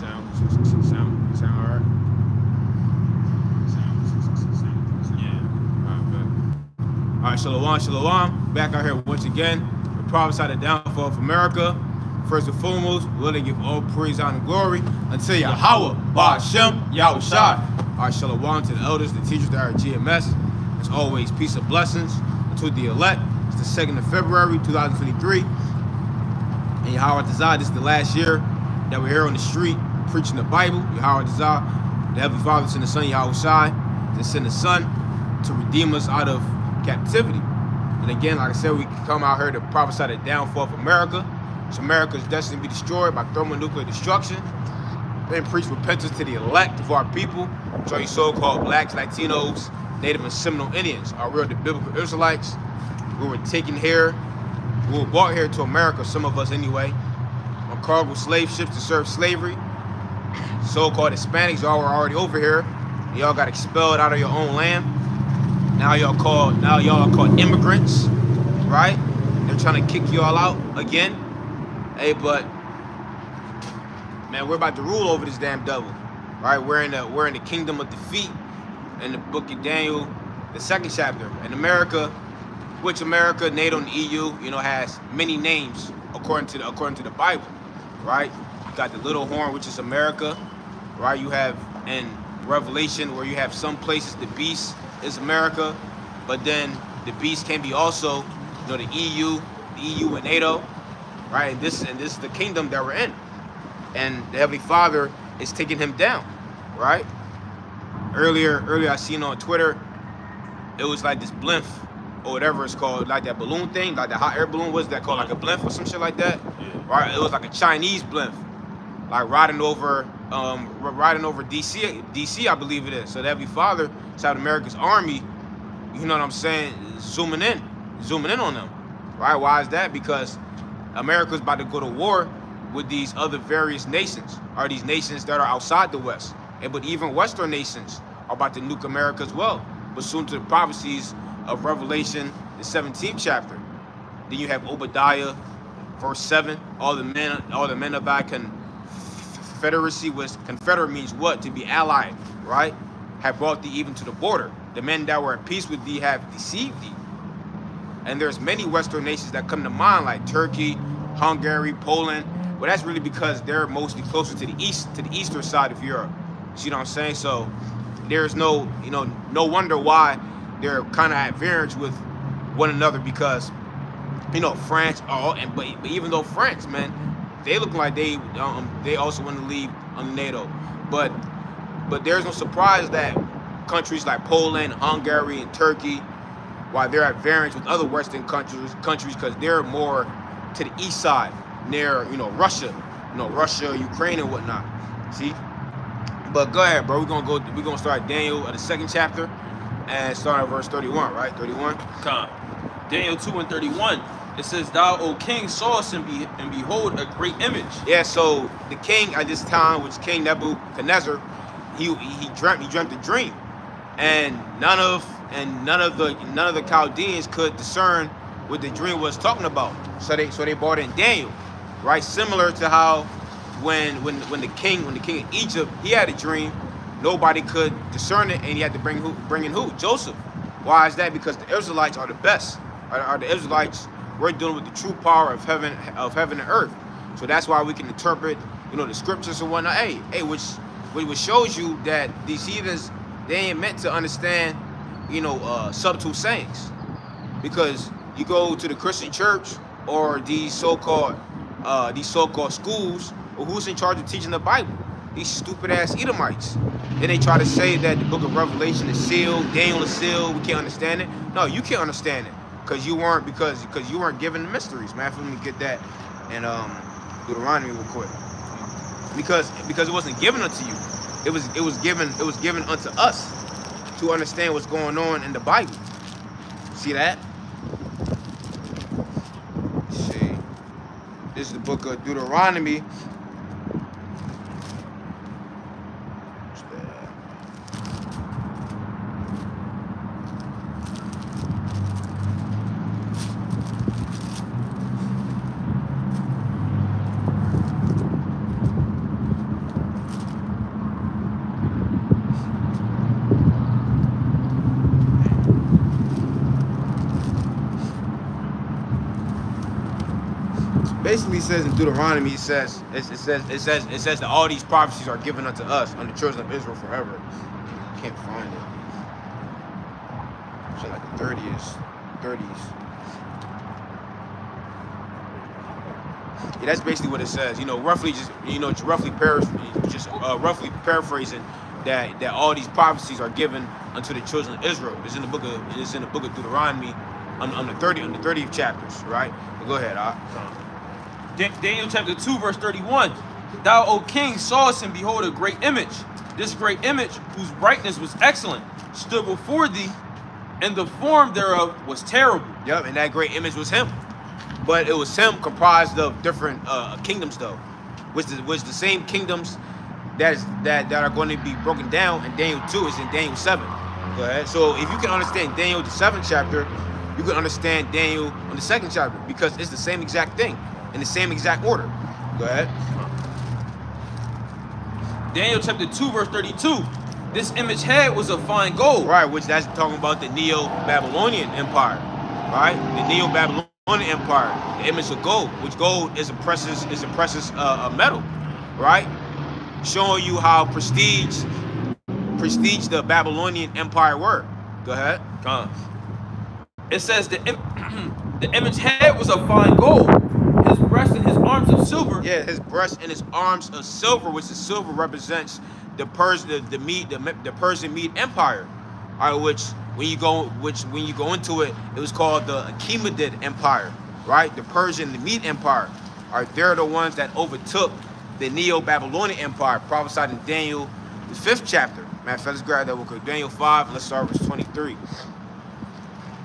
Sound all right? All right, shalom, shalom. Back out here once again. The prophesy the downfall of America. First and foremost, we want to give all praise, honor, and glory unto Yahweh, Ba'ashem, Yahweh Shai. All right, shalom to the elders, the teachers that are at GMS. As always, peace and blessings to the elect. It's the 2nd of February, 2023. And Yahweh Tazah, this is the last year that we're here on the street preaching the Bible. Yahweh Tazah, the Heavenly Father sent the Son, Yahweh Shai, to send the Son to redeem us out of captivity. And again, like I said, we come out here to prophesy the downfall of America. So America is destined to be destroyed by thermonuclear destruction. Then preach repentance to the elect of our people, so you so-called blacks, Latinos, Native and Seminole Indians are real the biblical Israelites. We were taken here, we were brought here to America, some of us anyway, on cargo slave ships to serve slavery. So-called Hispanics, y'all were already over here. Y'all got expelled out of your own land. Now y'all are called immigrants, right? They're trying to kick y'all out again. Hey, but man, we're about to rule over this damn devil, right? We're in the kingdom of defeat in the book of Daniel, the 2nd chapter. And America, which America, NATO, and EU, you know, has many names according to the Bible, right? You got the little horn, which is America, right? You have in Revelation where you have some places the beast is America, but then the beast can be also, you know, the EU and NATO, right? And this is the kingdom that we're in, and the Heavenly Father is taking him down, right? Earlier I seen on Twitter, it was like this blimp or whatever it's called, like that balloon thing, like the hot air balloon, was that called, like a blimp or some shit like that, right? It was like a Chinese blimp, like riding over DC, I believe it is. So the Heavenly Father, South America's army, you know what I'm saying, zooming in on them, right? Why is that? Because America's about to go to war with these other various nations, or these nations that are outside the West. But even Western nations are about to nuke America as well, pursuant to the prophecies of Revelation, the 17th chapter. Then you have Obadiah, verse 7. All the men of thy confederacy, was confederate means what? To be allied, right? Have brought thee even to the border. The men that were at peace with thee have deceived thee. And there's many Western nations that come to mind, like Turkey, Hungary, Poland. Well, that's really because they're mostly closer to the east, to the eastern side of Europe. See what I'm saying? So there's no wonder why they're kind of at variance with one another, because, you know, France, but even though France, man, they look like they also want to leave NATO, but there's no surprise that countries like Poland, Hungary, and Turkey, while they're at variance with other Western countries, because they're more to the east side, near, you know, Russia, Ukraine, and whatnot. See, but go ahead, bro. We're gonna start Daniel the 2nd chapter and start at verse 31, right? 31. Come. Daniel 2 and 31. It says, "Thou, O king, sawest and behold a great image." Yeah. So the king at this time, which King Nebuchadnezzar, he dreamt a dream, and none of the Chaldeans could discern what the dream was talking about. So they brought in Daniel, right? Similar to how when the king of Egypt, he had a dream, nobody could discern it, and he had to bring in who? Joseph. Why is that? Because the Israelites are the best. Are the Israelites? We're dealing with the true power of heaven and earth. So that's why we can interpret, you know, the scriptures and whatnot. Which shows you that these heathens, they ain't meant to understand, you know, subtle sayings. Because you go to the Christian church or these so-called schools, well, who's in charge of teaching the Bible? These stupid ass Edomites. Then they try to say that the book of Revelation is sealed, Daniel is sealed, we can't understand it. No, you can't understand it because you weren't given the mysteries, man. Let me get that and Deuteronomy real quick. Because it wasn't given unto you. It was given unto us to understand what's going on in the Bible. See that? Let's see. This is the book of Deuteronomy. basically says in Deuteronomy, it says that all these prophecies are given unto us, unto the children of Israel forever. Can't find it. So like the 30s. Yeah, that's basically what it says. You know, roughly roughly paraphrasing that all these prophecies are given unto the children of Israel. It's in the book of Deuteronomy on the 30th chapters, right? But go ahead, Daniel chapter 2, verse 31. Thou, O king, sawest and behold a great image. This great image, whose brightness was excellent, stood before thee, and the form thereof was terrible. Yep, and that great image was him. But it was him comprised of different kingdoms, though, which the same kingdoms that are going to be broken down in Daniel 2 is in Daniel 7. Go ahead. So if you can understand Daniel the 7th chapter, you can understand Daniel on the 2nd chapter, because it's the same exact thing in the same exact order. Go ahead. Daniel chapter 2, verse 32. This image head was of fine gold. Right, which that's talking about the Neo-Babylonian Empire. Right? The Neo-Babylonian Empire, the image of gold, which gold is a precious metal, right? Showing you how prestige the Babylonian Empire were. Go ahead. It says the image head was of fine gold, his breast and his arms of silver. Yeah, his breast and his arms of silver, which the silver represents the Persian Mede Empire. All right, which when you go into it, it was called the Achaemenid Empire, right? The Persian, the Mede Empire. All right, they're the ones that overtook the Neo-Babylonian Empire, prophesied in Daniel, the 5th chapter. Matter of fact, let's grab that real quick. Daniel 5, let's start with 23.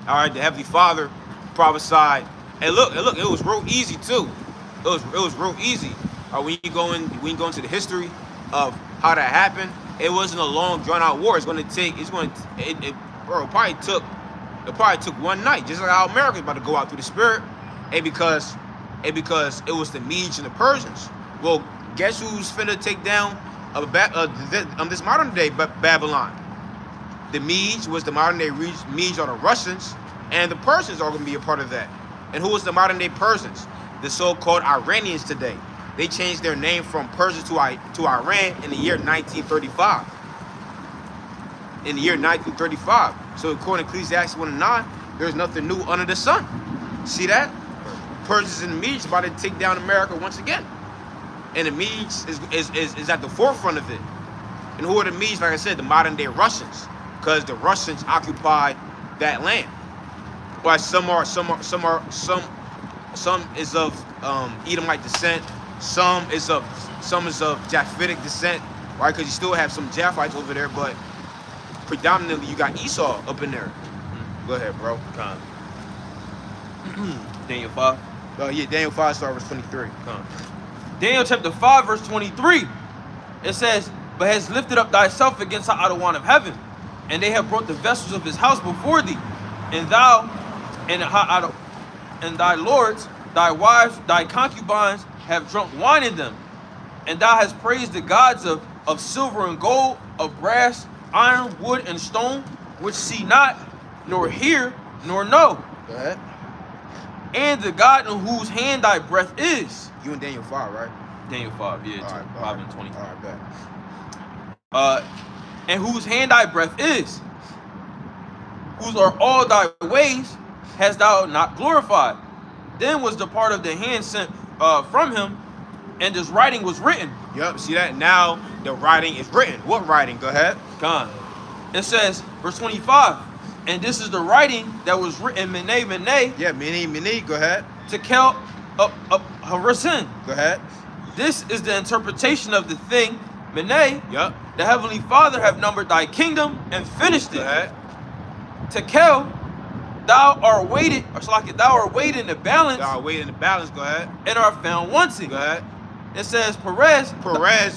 All right, the Heavenly Father prophesied. And look, it was real easy too. It was real easy. When you go into the history of how that happened, it wasn't a long, drawn-out war. It probably took one night, just like how America's about to go out through the spirit, and because it was the Medes and the Persians. Well, guess who's finna take down this modern day Babylon? The Medes was the modern day Medes, are the Russians, and the Persians are gonna be a part of that. And who was the modern day Persians? The so-called Iranians today. They changed their name from Persia to Iran in the year 1935. In the year 1935. So according to Ecclesiastes 1:9, there's nothing new under the sun. See that? Persians and the Medes about to take down America once again. And the Medes is at the forefront of it. And who are the Medes? Like I said, the modern day Russians, because the Russians occupied that land. Why some is of Edomite descent, some is of Japhetic descent, right? Because you still have some Japhites over there, but predominantly you got Esau up in there. Go ahead, bro. Daniel 5. Yeah, Daniel 5, start verse 23. Daniel chapter 5, verse 23. It says, but has lifted up thyself against the outer one of heaven, and they have brought the vessels of his house before thee, and thou and thy lords, thy wives, thy concubines have drunk wine in them, and thou hast praised the gods of silver and gold, of brass, iron, wood, and stone, which see not, nor hear, nor know. Go ahead. And the God in whose hand thy breath is. You in Daniel 5, right? Daniel 5, yeah, all right, 5 and 20. All right, bet. And whose hand thy breath is, whose are all thy ways, hast thou not glorified. Then was the part of the hand sent from him, and this writing was written. Yep, see that? Now the writing is written. What writing? Go ahead. It says, verse 25, and this is the writing that was written, Mene, Mene. Yeah, Mene, go ahead. Tekel Harasin. Go ahead. This is the interpretation of the thing, Mene. Yep. The Heavenly Father have numbered thy kingdom and finished it. Go ahead. Tekel, thou art weighed, or thou art weighed in the balance. Thou art weighed in the balance, go ahead. And are found wanting. Go ahead. It says Perez,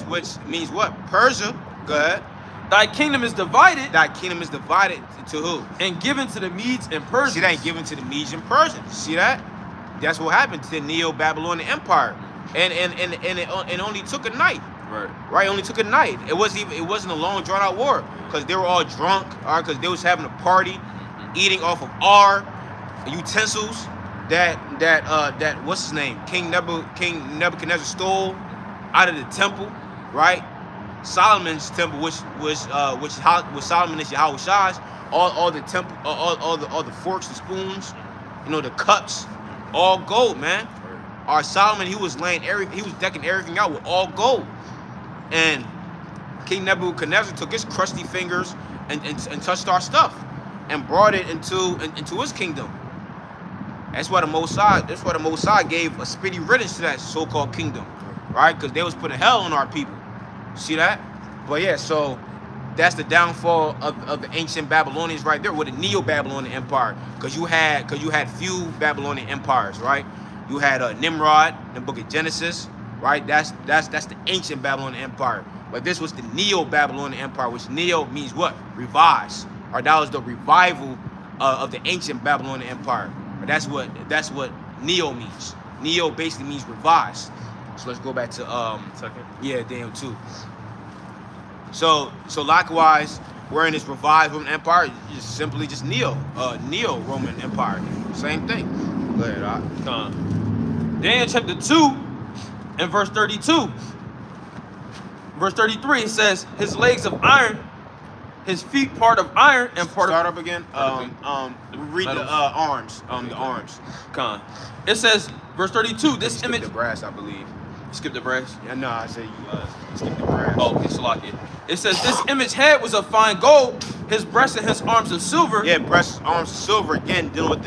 which means what? Persia. Go ahead. Thy kingdom is divided. Thy kingdom is divided to who? And given to the Medes and Persians. See that? Given to the Medes and Persians. See that? That's what happened to the Neo-Babylonian Empire. And it only took a night. Right? It only took a night. It wasn't a long drawn out war, because they were all drunk, because they was having a party, eating off of our utensils. that what's his name? King Nebuchadnezzar stole out of the temple, right? Solomon's temple, which Solomon is Yahweh Shai's, all the temple, all the forks, the spoons, you know, the cups, all gold, man. Our Solomon, he was decking everything out with all gold, and King Nebuchadnezzar took his crusty fingers and touched our stuff and brought it into his kingdom. That's why the Most High gave a speedy riddance to that so-called kingdom, right? Because they was putting hell on our people. See that? But yeah, so that's the downfall of the ancient Babylonians right there, with the Neo-Babylonian Empire. Because you had few Babylonian empires, right? You had Nimrod in the book of Genesis, right? That's the ancient Babylonian Empire. But this was the Neo-Babylonian Empire, which Neo means what? Revise. Or that was the revival of the ancient Babylonian Empire. Or that's what Neo means. Neo basically means revise. So let's go back to Daniel 2. So likewise, we're in this revived Roman Empire, just simply just Neo-Roman Empire. Same thing. Go ahead, Daniel chapter 2 and verse 32. Verse 33, it says, his legs of iron, his feet part of iron, and part Start of... up again. Read the arms. The arms. It says, verse 32, this image... the brass, I believe. Skip the brass? Yeah, no, I said you skip the brass. Oh, okay, Salakia. It says, this image head was of fine gold, his breast and his arms of silver. Yeah, breast, arms of silver. Again, dealing with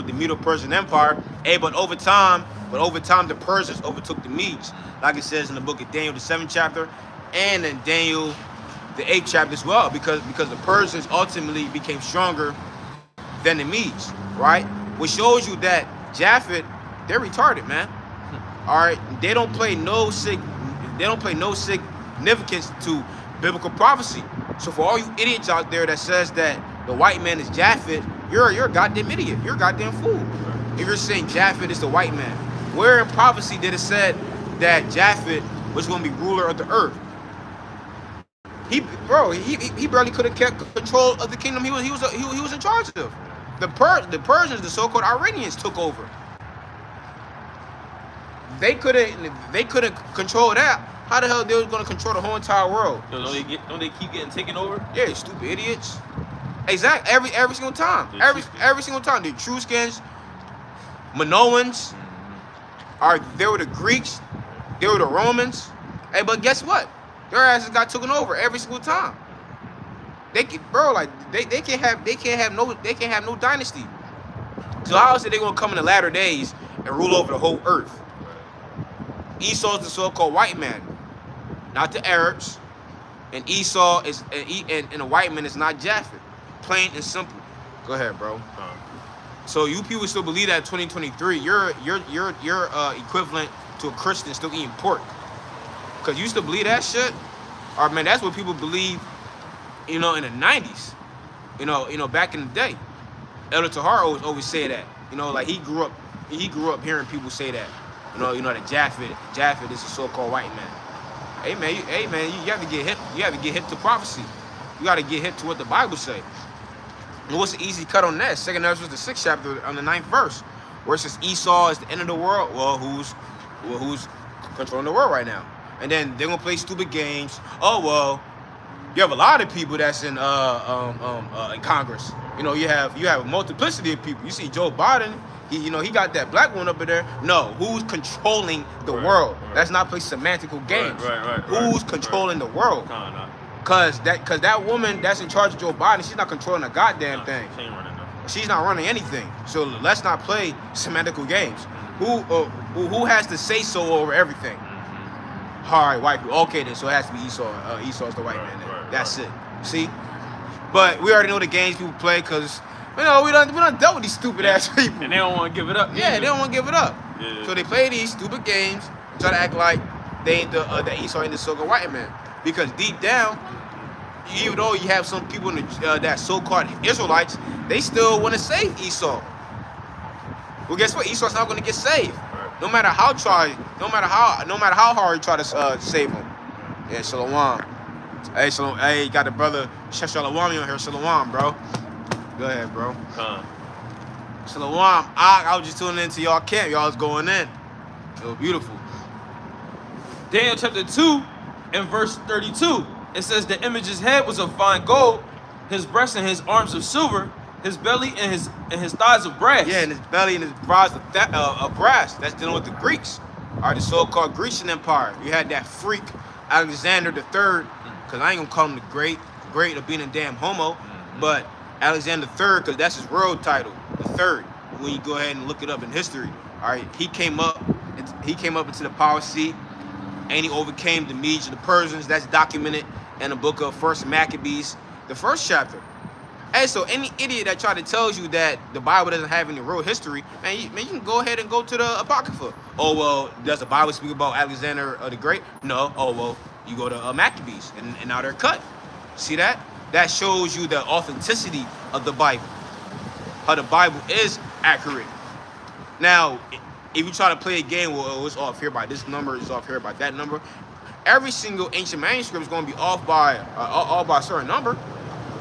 the Medo-Persian Empire. Hey, but over time, the Persians overtook the Medes, like it says in the book of Daniel, the 7th chapter, and in Daniel, the 8th chapter as well, because the Persians ultimately became stronger than the Medes, right? Which shows you that Japhet, they're retarded, man. All right, they don't play no significance to biblical prophecy. So for all you idiots out there that says that the white man is Japhet, you're a goddamn idiot. You're a goddamn fool. If you're saying Japhet is the white man, where in prophecy did it said that Japhet was going to be ruler of the earth? He barely could have kept control of the kingdom he was in charge of. The Persians, the so-called Iranians, took over. They couldn't control that. How the hell they was gonna control the whole entire world? Don't they keep getting taken over? Yeah, stupid idiots. Exactly. Every single time. Every single time. The Etruscans, Minoans, they were the Greeks, they were the Romans. Hey, but guess what? Their asses got taken over every single time. They can't have no dynasty. So how is it they gonna come in the latter days and rule over the whole earth? Esau's the so-called white man, not the Arabs, and Esau is and a white man is not Japhet. Plain and simple. Go ahead, bro. So you people still believe that in 2023 you're equivalent to a Christian still eating pork? Cause you still believe that shit? Or man, that's what people believe, you know, in the 90s. You know, back in the day. Elder Tahar always say that. You know, like he grew up hearing people say that. You know that Japhet is a so-called white man. Hey man, you have to get hip. You have to get hip to prophecy. You got to get hip to what the Bible say. And what's the easy cut on that? 2nd Ezra, the 6th chapter, on the 9th verse, where it says Esau is the end of the world. Well, who's controlling the world right now? And then they're gonna play stupid games. Oh well, you have a lot of people that's in Congress. You know, you have a multiplicity of people. You see Joe Biden. He got that black one up in there. No, who's controlling the world? Right. Let's not play semantical games. Who's controlling the world? No. Cause that woman that's in charge of Joe Biden, she's not controlling a goddamn thing. She ain't running nothing. She's not running anything. So let's not play semantical games. Who has to say so over everything? All right, white people. Okay, then so it has to be Esau. Esau's the white man. That's it. See? But we already know the games people play because. You know, we done dealt with these stupid ass people. And they don't want to give it up. Yeah, they don't want to give it up. Yeah. So they play these stupid games, try to act like they ain't the Esau ain't the so-called white man. Because deep down, even though you have some people in that so-called Israelites, they still want to save Esau. Well, guess what? Esau's not going to get saved. No matter how hard you try to save him. Yeah, Shalom. Hey, Shalom. Hey, got the brother Shalom on here. Shalom, bro. Go ahead, bro. Shalom. I was just tuning into y'all camp. Y'all was going in. It was beautiful. Daniel chapter 2 and verse 32. It says the image's head was of fine gold, his breast and his arms of silver, his belly and his thighs of brass. Yeah, and his belly and his thighs of brass. That's dealing with the Greeks. All right, the so-called Grecian Empire. You had that freak Alexander the Third, because I ain't gonna call him the great of being a damn homo, but Alexander the Third, because that's his real title, the Third. When you go ahead and look it up in history, all right, he came up into the power seat, and he overcame the Medes and the Persians. That's documented in the book of First Maccabees, the first chapter. Hey, so any idiot that try to tell you that the Bible doesn't have any real history, man, you can go ahead and go to the Apocrypha. Oh, well, does the Bible speak about Alexander the Great? No. Oh, well, you go to Maccabees, and now they're cut. See that? That shows you the authenticity of the Bible, how the Bible is accurate. Now, if you try to play a game where it's off here by this number, it's off here by that number, every single ancient manuscript is going to be off by a certain number.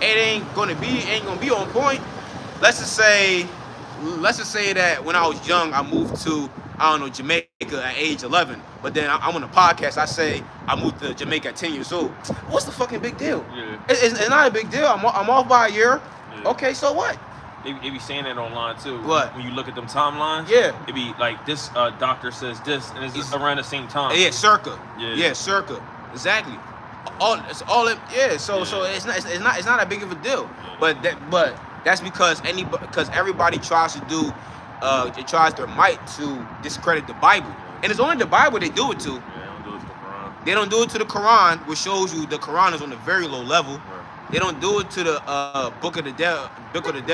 It ain't gonna be on point. Let's just say that when I was young, I moved to, I don't know, Jamaica at age 11. But then I'm on a podcast, I say I moved to Jamaica at 10 years old. What's the fucking big deal? Yeah. It's not a big deal. I'm off by a year. Yeah. Okay, so what? They be saying that online too. What? When you look at them timelines, Yeah. it be like this doctor says this, and it's around the same time. Yeah, circa. Yeah. Circa. Exactly. So it's not that big of a deal. But that's because everybody tries to do it tries their might to discredit the Bible. And it's only the Bible they do it to. Yeah, they don't do it to the Quran, which shows you the Quran is on a very low level. Right. They don't do it to the Book of the Dead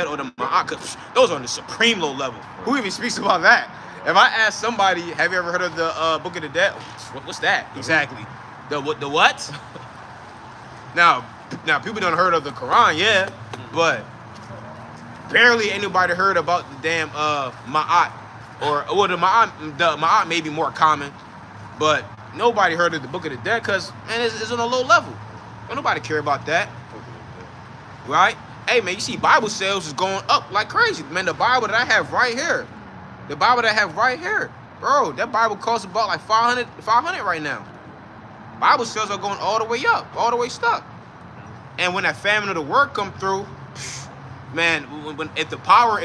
or the Ma'at. Those are on the supreme low level. Who even speaks about that? If I ask somebody, have you ever heard of the Book of the Dead? What's that exactly? The what? Now people don't heard of the Quran, yeah, but barely anybody heard about the damn Ma'at, or the Ma'at may be more common, but nobody heard of the Book of the Dead because, man, it's on a low level. Don't nobody care about that, right? Hey, man, you see Bible sales is going up like crazy, man. The Bible that I have right here, bro, that Bible costs about like 500 right now. Bible sales are going all the way up, all the way stuck. And when that famine of the word come through, man, if the power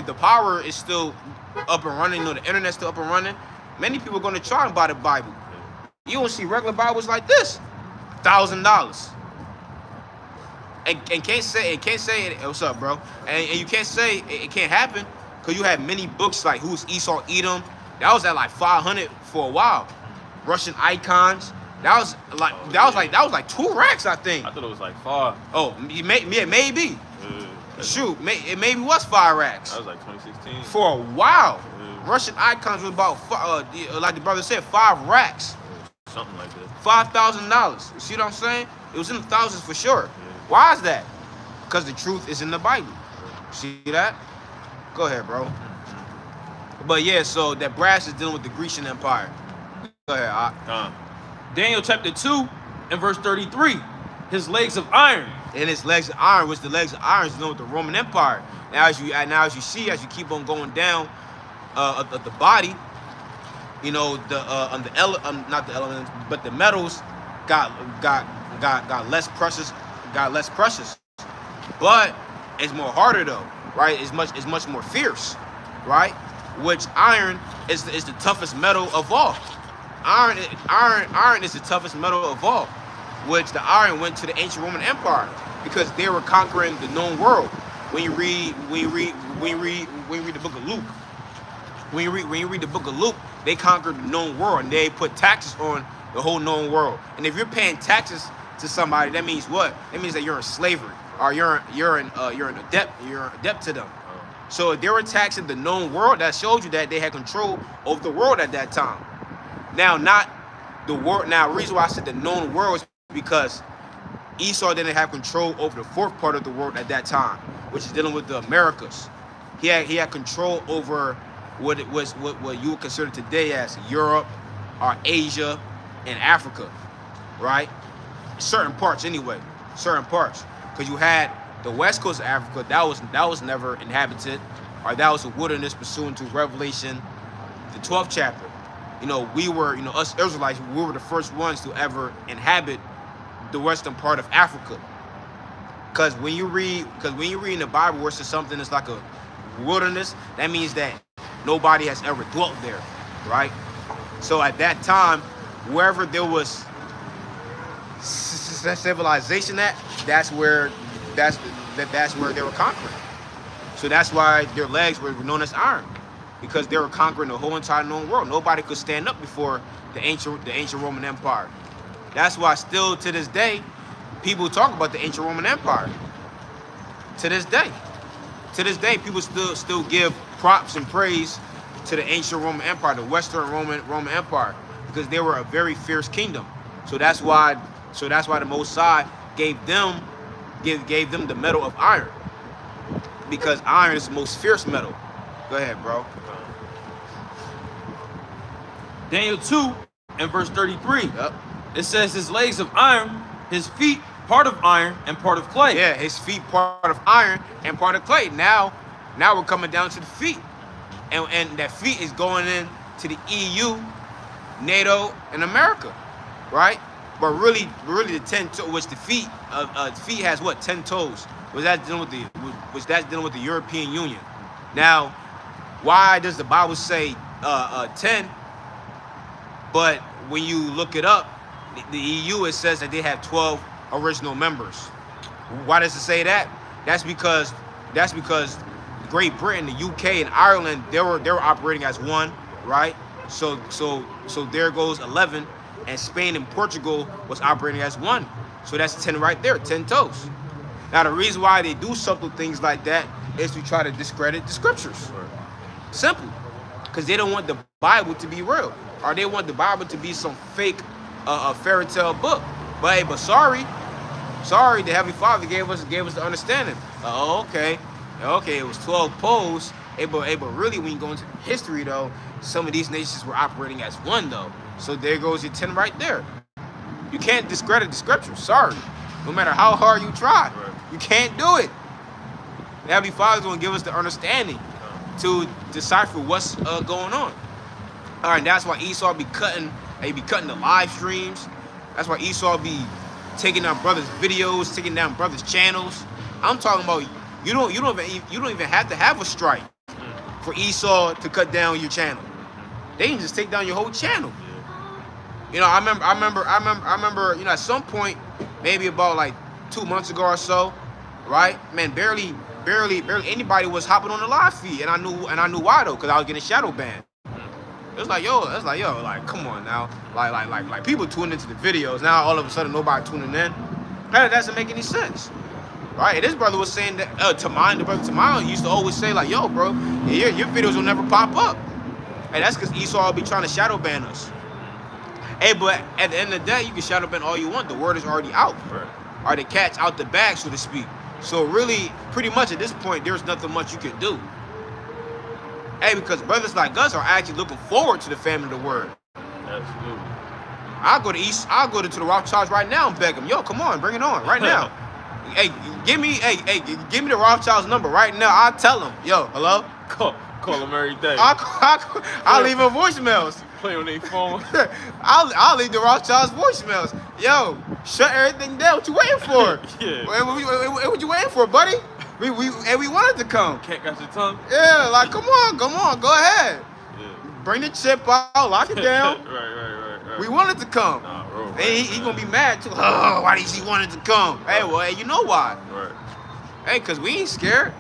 is still up and running, the internet's still up and running, many people are going to try and buy the Bible. You don't see regular Bibles like this, $1,000. And can't say what's up, bro? And you can't say it can't happen because you have many books like Who's Esau Edom. That was at like 500 for a while. Russian icons. That was like 2 racks, I think. I thought it was like 5. Oh, maybe. Shoot, it maybe was 5 racks. That was like 2016. For a while. Russian icons was about like the brother said, 5 racks. Something like that. $5,000. You see what I'm saying? It was in the thousands for sure. Why is that? Because the truth is in the Bible. See that? Go ahead, bro. But yeah, so that brass is dealing with the Grecian Empire. Go ahead. Daniel chapter 2 and verse 33. His legs of iron. And his legs of iron, which the legs of iron is dealing with the Roman Empire. Now as you see, as you keep on going down of the body, you know, not the elements, but the metals got less precious. But it's more harder though, right? It's much more fierce, right? Which iron is the toughest metal of all. Iron is the toughest metal of all, which the iron went to the ancient Roman Empire because they were conquering the known world. When you read the book of Luke, when you read the book of Luke, they conquered the known world and they put taxes on the whole known world. And if you're paying taxes to somebody, that means what? That means that you're in slavery or you're in debt to them. So if they were taxing the known world, that showed you that they had control over the world at that time. Now, not the world. Now, the reason why I said the known world is because Esau didn't have control over the 4th part of the world at that time, which is dealing with the Americas. He had control over what you would consider today as Europe, or Asia, and Africa, right? Certain parts, anyway. Certain parts, because you had the west coast of Africa that was never inhabited. All right, that was a wilderness pursuant to Revelation, the 12th chapter. You know, we were, you know, us Israelites, we were the first ones to ever inhabit the western part of Africa. Because when you read in the Bible where it says something that's like a wilderness, that means that nobody has ever dwelt there, right? So at that time, wherever there was civilization that's where they were conquering. So that's why their legs were known as iron, because they were conquering the whole entire known world. Nobody could stand up before the ancient Roman Empire. That's why still to this day, people talk about the ancient Roman Empire. To this day, people still give props and praise to the ancient Roman Empire, the Western Roman Empire, because they were a very fierce kingdom. So that's why the Most High gave them the metal of iron, because iron is the most fierce metal. Go ahead, bro. Daniel 2 and verse 33. Yep. It says his legs of iron, his feet part of iron and part of clay. Yeah, his feet part of iron and part of clay. Now we're coming down to the feet, and that feet is going in to the EU, NATO, and America, right? But really the 10 toes, which the feet has what, 10 toes? Was that dealing with the European Union? Now, why does the Bible say 10? But when you look it up, the EU, it says that they have 12 original members. Why does it say that? That's because Great Britain, the UK, and Ireland, they were operating as one, right? So there goes 11, and Spain and Portugal was operating as one. So that's 10 right there, 10 toes. Now the reason why they do subtle things like that is to try to discredit the scriptures. Simple. Because they don't want the Bible to be real, or they want the Bible to be some fake fairy tale book. But sorry, the Heavenly Father gave us the understanding. Okay, it was 12 poles. But really, when you go into history, though, some of these nations were operating as one, though. So there goes your 10 right there. You can't discredit the scriptures. Sorry, no matter how hard you try, you can't do it. The Heavenly Father's going to give us the understanding to decipher what's going on. All right, that's why Esau be cutting the live streams. That's why Esau be taking down brothers' videos, taking down brothers' channels. I'm talking about you don't even have to have a strike for Esau to cut down your channel. They can just take down your whole channel. You know, I remember, you know, at some point, maybe about like 2 months ago or so, right? Man, barely anybody was hopping on the live feed, and I knew why though, because I was getting shadow banned. It's like, yo, like, come on now. Like people tune into the videos. Now all of a sudden nobody tuning in. That doesn't make any sense. Right? And this brother was saying that the brother Tamai used to always say, like, yo, bro, your videos will never pop up. And that's because Esau will be trying to shadow ban us. Hey, but at the end of the day, you can shadow ban all you want. The word is already out. Or the cat's out the bag, so to speak. So really, pretty much at this point, there's nothing much you can do. Hey, because brothers like us are actually looking forward to the famine of the word. Absolutely. I'll go to the Rothschilds right now and beg them. Yo, come on, bring it on right now. Hey, give me the Rothschilds number right now. I'll tell them. Yo, hello? Call them every day. I'll leave them voicemails. Play on their phone. I'll leave the Rothschilds voicemails. Yo, shut everything down. What you waiting for? Yeah. What you waiting for, buddy? We wanted to come. Cat got your tongue? Yeah, like come on, go ahead. Yeah. Bring the chip out, lock it down. Right. We wanted to come. Nah, bro. Hey, he gonna be mad too. Oh, why did he wanted to come? Hey, well, hey, you know why? Right. Hey, cause we ain't scared.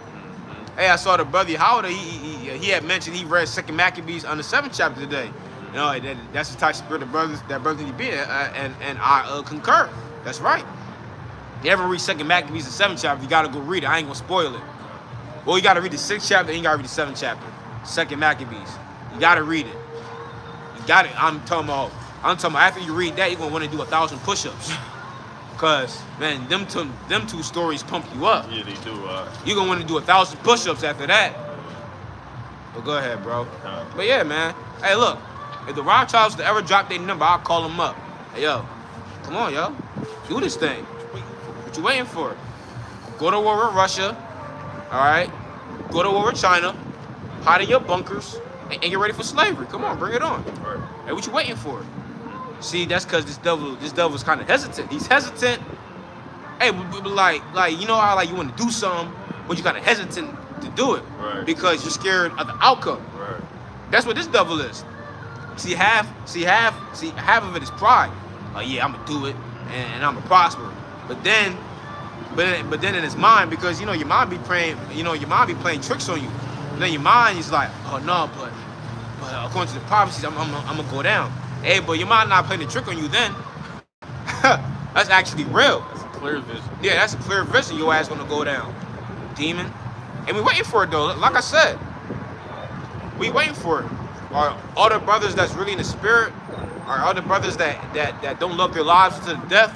Hey, I saw the brother Howard. He had mentioned he read 2 Maccabees on the 7th chapter today. You know, that's the type of spirit of brothers that brothers need to be in, and I concur. That's right. You ever read 2 Maccabees, the 7th chapter, you gotta go read it. I ain't gonna spoil it. Well, you gotta read the 6th chapter, and you gotta read the 7th chapter. 2 Maccabees. You gotta read it. You got it. I'm talking about after you read that, you're gonna want to do 1,000 push-ups. Cause man, them two stories pump you up. Yeah, they do. You're gonna want to do 1,000 push-ups after that. But go ahead, bro. But yeah, man. Hey, look, if the Rothschilds to ever drop their number, I'll call them up. Hey, yo, come on, yo, do this thing. What you waiting for? Go to war with Russia. All right. Go to war with China. hide in your bunkers, and get ready for slavery. Come on, bring it on. Right. Hey, what you waiting for? See, that's because this devil's kind of hesitant. He's hesitant. Hey, but like you know how like you want to do something, but you kind of hesitant to do it because you're scared of the outcome. Right. That's what this devil is. See, half of it is pride. Yeah, I'm gonna do it, and I'm gonna prosper. But then in his mind, because you know your mind be playing tricks on you. And then your mind is like, oh no, but according to the prophecies, I'm gonna go down. Hey, but your mind not playing the trick on you then. That's actually real. That's a clear vision. Yeah, that's a clear vision. Your ass gonna go down, demon. And we waiting for it though. Like I said, we waiting for it. Are all the brothers that's really in the spirit? Are all the brothers that don't love their lives to the death?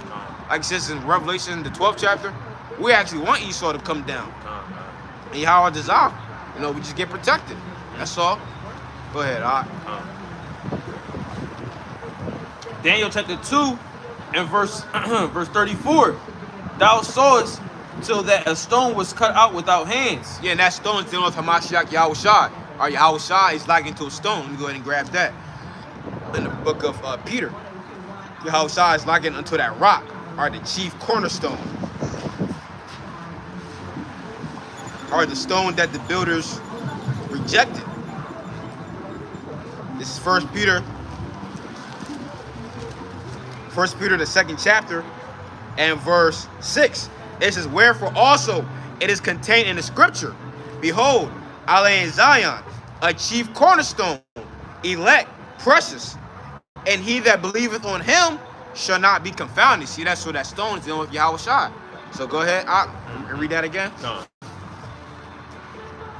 Like it says in Revelation, the 12th chapter, we actually want Esau to come down. And Yahweh desire, you know, we just get protected. That's all. Go ahead, all right. Daniel chapter 2 and verse 34. Thou sawest till that a stone was cut out without hands. Yeah, and that stone is dealing with Hamashiach Yahweh Shai. Or Yahweh Shai is likened to a stone. Let me go ahead and grab that. In the book of Peter, Yahweh Shai is likened unto that rock, or the chief cornerstone, or the stone that the builders rejected. This is 1 Peter, the 2nd chapter, and verse 6. It says, wherefore also it is contained in the scripture, behold, I lay in Zion a chief cornerstone, elect, precious, and he that believeth on him shall not be confounded. See, that's what that stone is dealing with Yahweh Shai. So go ahead and read that again. No.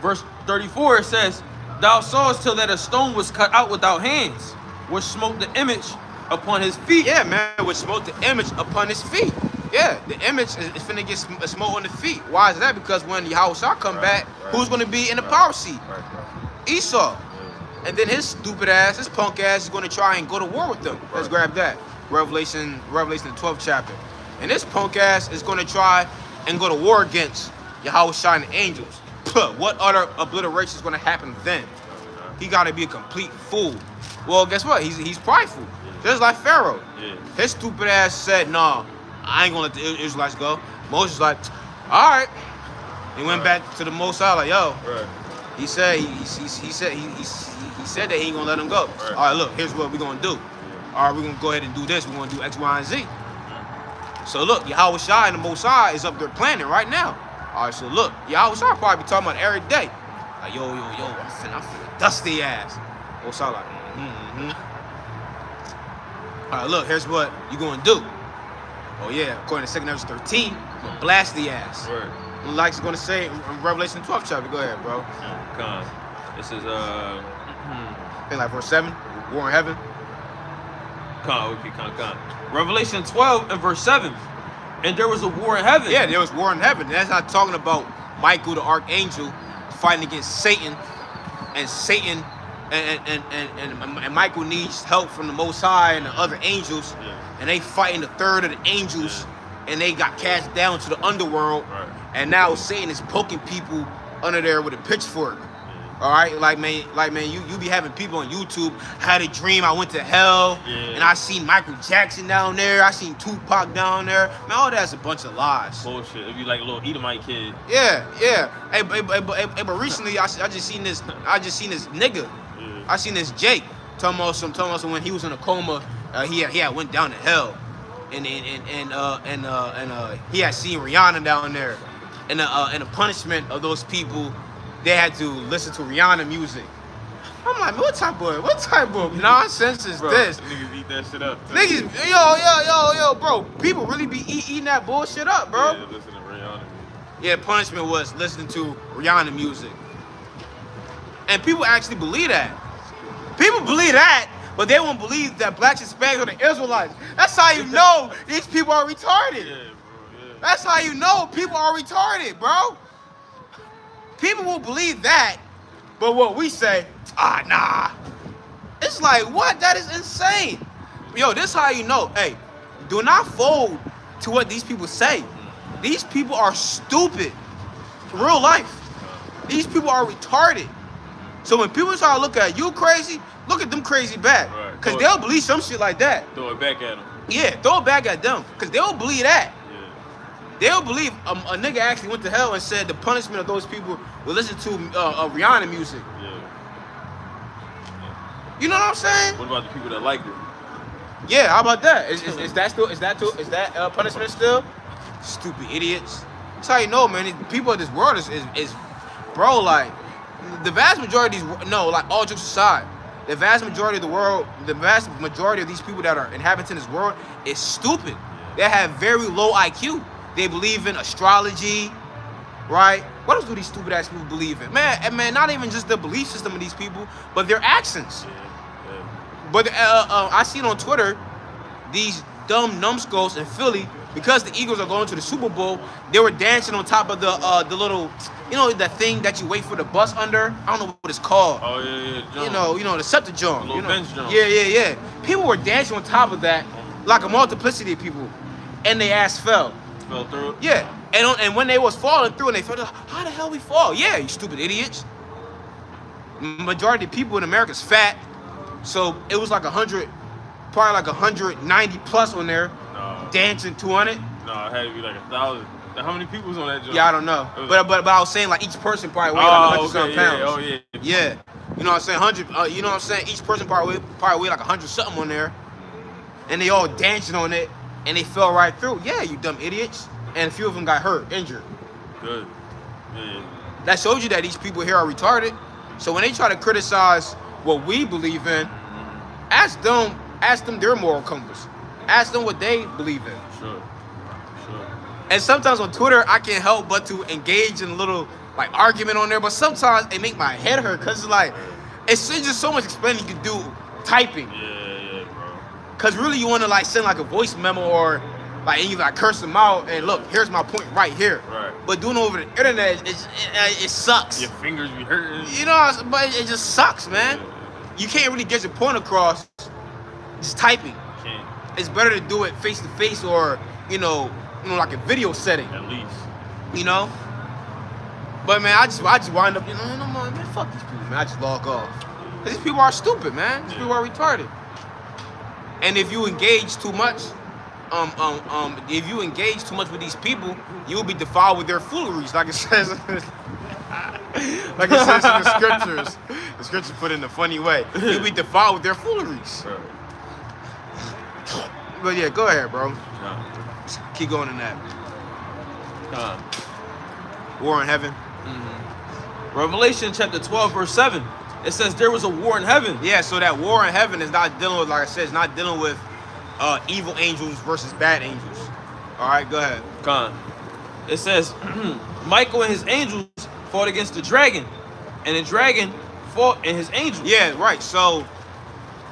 Verse 34, it says, thou sawest till that a stone was cut out without hands, which smote the image upon his feet. Yeah, man, which smote the image upon his feet. Yeah, the image is finna get smote on the feet. Why is that? Because when Yahweh Shai come back, who's going to be in the power seat? Esau. And then his stupid ass, his punk ass is going to try and go to war with them. Let's grab that. Revelation, the 12th chapter. And this punk ass is going to try and go to war against Yahweh Shai and the angels. What other obliteration is going to happen then? He got to be a complete fool. Well, guess what? He's prideful. Just like Pharaoh. His stupid ass said, nah, I ain't gonna let the Israelites go. Moses like, all right. He went back to the Most High like, yo. He said he said that he ain't gonna let them go. All right, look, here's what we're gonna do. All right, we're gonna go ahead and do this. We're gonna do X, Y, and Z. So look, Yahweh Shai and the Most High is up there planning right now. All right, so look, Yahweh Shai probably be talking about every day. Like, yo, I'm finna dust the ass. Most High like, All right, look, here's what you gonna do. Oh yeah, according to 2 Ezra 13, you're gonna blast the ass. Like it's gonna say in Revelation 12th chapter. Go ahead, bro. This is I think like verse 7, war in heaven. Revelation 12 and verse 7. And there was a war in heaven. Yeah, there was war in heaven. That's not talking about Michael the archangel fighting against Satan, and Satan and Michael needs help from the Most High and the other angels, and they fighting the third of the angels, and they got cast down to the underworld, and now Satan is poking people under there with a pitchfork. All right, like man, you be having people on YouTube. I had a dream I went to hell, and I seen Michael Jackson down there. I seen Tupac down there. Man, all that's a bunch of lies. Bullshit. If you like a little Edomite kid. Yeah. Hey, but recently I just seen this nigga. I seen this Jake talking about some when he was in a coma, he had went down to hell, and he had seen Rihanna down there, and the punishment of those people, they had to listen to Rihanna music. I'm like, what type of nonsense is this? Niggas eat that shit up. Niggas, yo, bro, people really be eating that bullshit up, bro. Yeah, listen to Rihanna. Yeah, punishment was listening to Rihanna music, and people actually believe that. People believe that, but they won't believe that blacks, Hispanics, are the Israelites. That's how you know these people are retarded. Yeah, bro, yeah. That's how you know people are retarded, bro. People will believe that, but what we say, nah. It's like, what? That is insane. Yo, this is how you know. Hey, do not fold to what these people say. These people are stupid. Real life. These people are retarded. So when people try to look at you crazy, look at them crazy back. Right. Because they'll believe some shit like that. Throw it back at them. Yeah, throw it back at them. Because they'll believe that. Yeah. They'll believe a nigga actually went to hell and said the punishment of those people will listen to Rihanna music. Yeah. You know what I'm saying? What about the people that liked it? Yeah, how about that? Is that punishment still? Stupid idiots. That's how you know, man. People of this world is bro, like, the vast majority of these, no, like, all jokes aside, the vast majority of the world, the vast majority of these people that are inhabiting this world is stupid. They have very low IQ. They believe in astrology, right? What else do these stupid ass people believe in? Man, not even just the belief system of these people, but their actions. Yeah. But I seen on Twitter, these dumb numbskulls in Philly, because the Eagles are going to the Super Bowl, they were dancing on top of the little, you know, that thing that you wait for the bus under? I don't know what it's called. Oh, yeah. You know, the scepter jump. Little bench jump. Yeah. People were dancing on top of that like a multiplicity of people, and they ass fell. Fell through? Yeah. And when they was falling through and they fell, how the hell we fall? Yeah, you stupid idiots. Majority of people in America is fat, so it was like 100, probably like 190 plus on there. No. Dancing 200. No, it had to be like 1,000. How many people was on that jump? Yeah, I don't know. But I was saying, like, each person probably weighed like 100 pounds. Oh, yeah. Yeah. You know what I'm saying? 100. You know what I'm saying? Each person probably weighed like 100 something on there, and they all dancing on it, and they fell right through. Yeah, you dumb idiots. And a few of them got hurt, injured. Good. Yeah. That shows you that these people here are retarded. So when they try to criticize what we believe in, ask them their moral compass. Ask them what they believe in. Sure. And sometimes on Twitter, I can't help but to engage in a little like argument on there. But sometimes it make my head hurt because it's like, it's just so much explaining you can do typing. Yeah, bro. Because really you want to like send like a voice memo or like, and you like curse them out and look, here's my point right here. Right. But doing it over the internet, it sucks. Your fingers be hurting. You know, but it just sucks, man. Yeah. You can't really get your point across just typing. Can't. It's better to do it face to face or, you know, like a video setting. At least. You know? But man, I just wind up, man, fuck these people, man. I just log off. 'Cause these people are stupid, man. These people are retarded. And if you engage too much, if you engage too much with these people, you'll be defiled with their fooleries, like it says, like it says in the scriptures. The scriptures put it in a funny way. You'll be defiled with their fooleries. Right. But yeah, go ahead, bro. No. Keep going in that. War in heaven. Revelation chapter 12, verse 7. It says there was a war in heaven. Yeah, so that war in heaven is not dealing with, like I said, it's not dealing with evil angels versus bad angels. All right, go ahead. It says Michael and his angels fought against the dragon, and the dragon fought and his angels. Yeah, right. So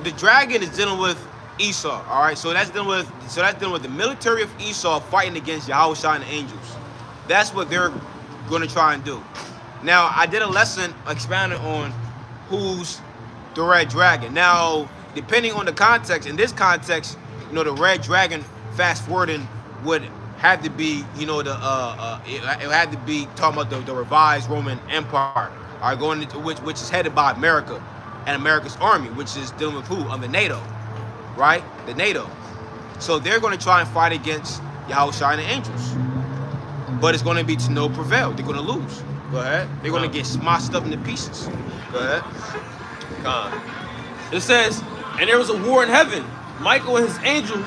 the dragon is dealing with Esau. All right, so that's dealing with the military of Esau fighting against Yahushua and the angels. That's what they're going to try and do. Now, I did a lesson expounding on who's the red dragon. Now, depending on the context, in this context, you know, the red dragon, fast forwarding, would have to be, you know, it had to be talking about the revised Roman Empire, all right, going into which is headed by America and America's army, which is dealing with who? The NATO, right? The NATO. So they're going to try and fight against Yahushua and the angels, but it's going to be to no prevail. They're going to lose. Go ahead. They're going to get smashed up into pieces. Go ahead. It says, and there was a war in heaven. Michael and his angels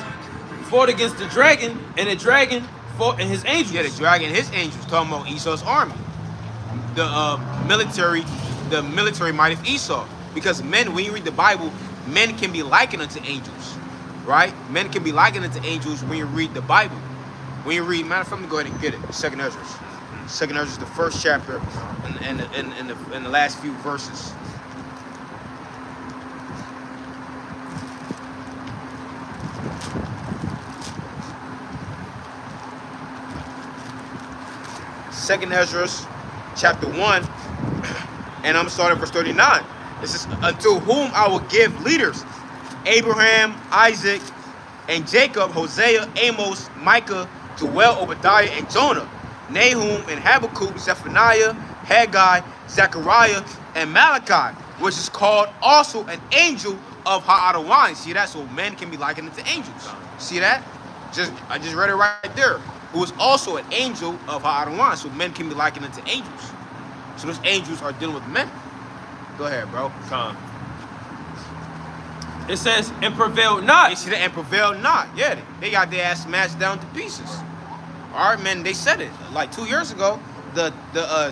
fought against the dragon, and the dragon fought and his angels. Yeah, the dragon and his angels, talking about Esau's army. The military might of Esau. Because men, when you read the Bible, men can be likened unto angels, right? Men can be likened unto angels when you read the Bible. When you read, matter of fact, let me go ahead and get it. Second Ezra. Second Ezra is the first chapter in the last few verses. Second Ezra, chapter 1, and I'm starting verse 39. It says, unto whom I will give leaders, Abraham, Isaac, and Jacob, Hosea, Amos, Micah, Joel, Obadiah, and Jonah, Nahum, and Habakkuk, Zephaniah, Haggai, Zechariah, and Malachi, which is called also an angel of Ha'adawan. See that? So men can be likened to angels. See that? I just read it right there. Who is also an angel of Ha'adawan. So men can be likened to angels. So those angels are dealing with men. Go ahead, bro. Come. It says, and prevailed not. They see that, and prevailed not. Yeah, they got their ass smashed down to pieces. All right, man, they said it. Like 2 years ago, the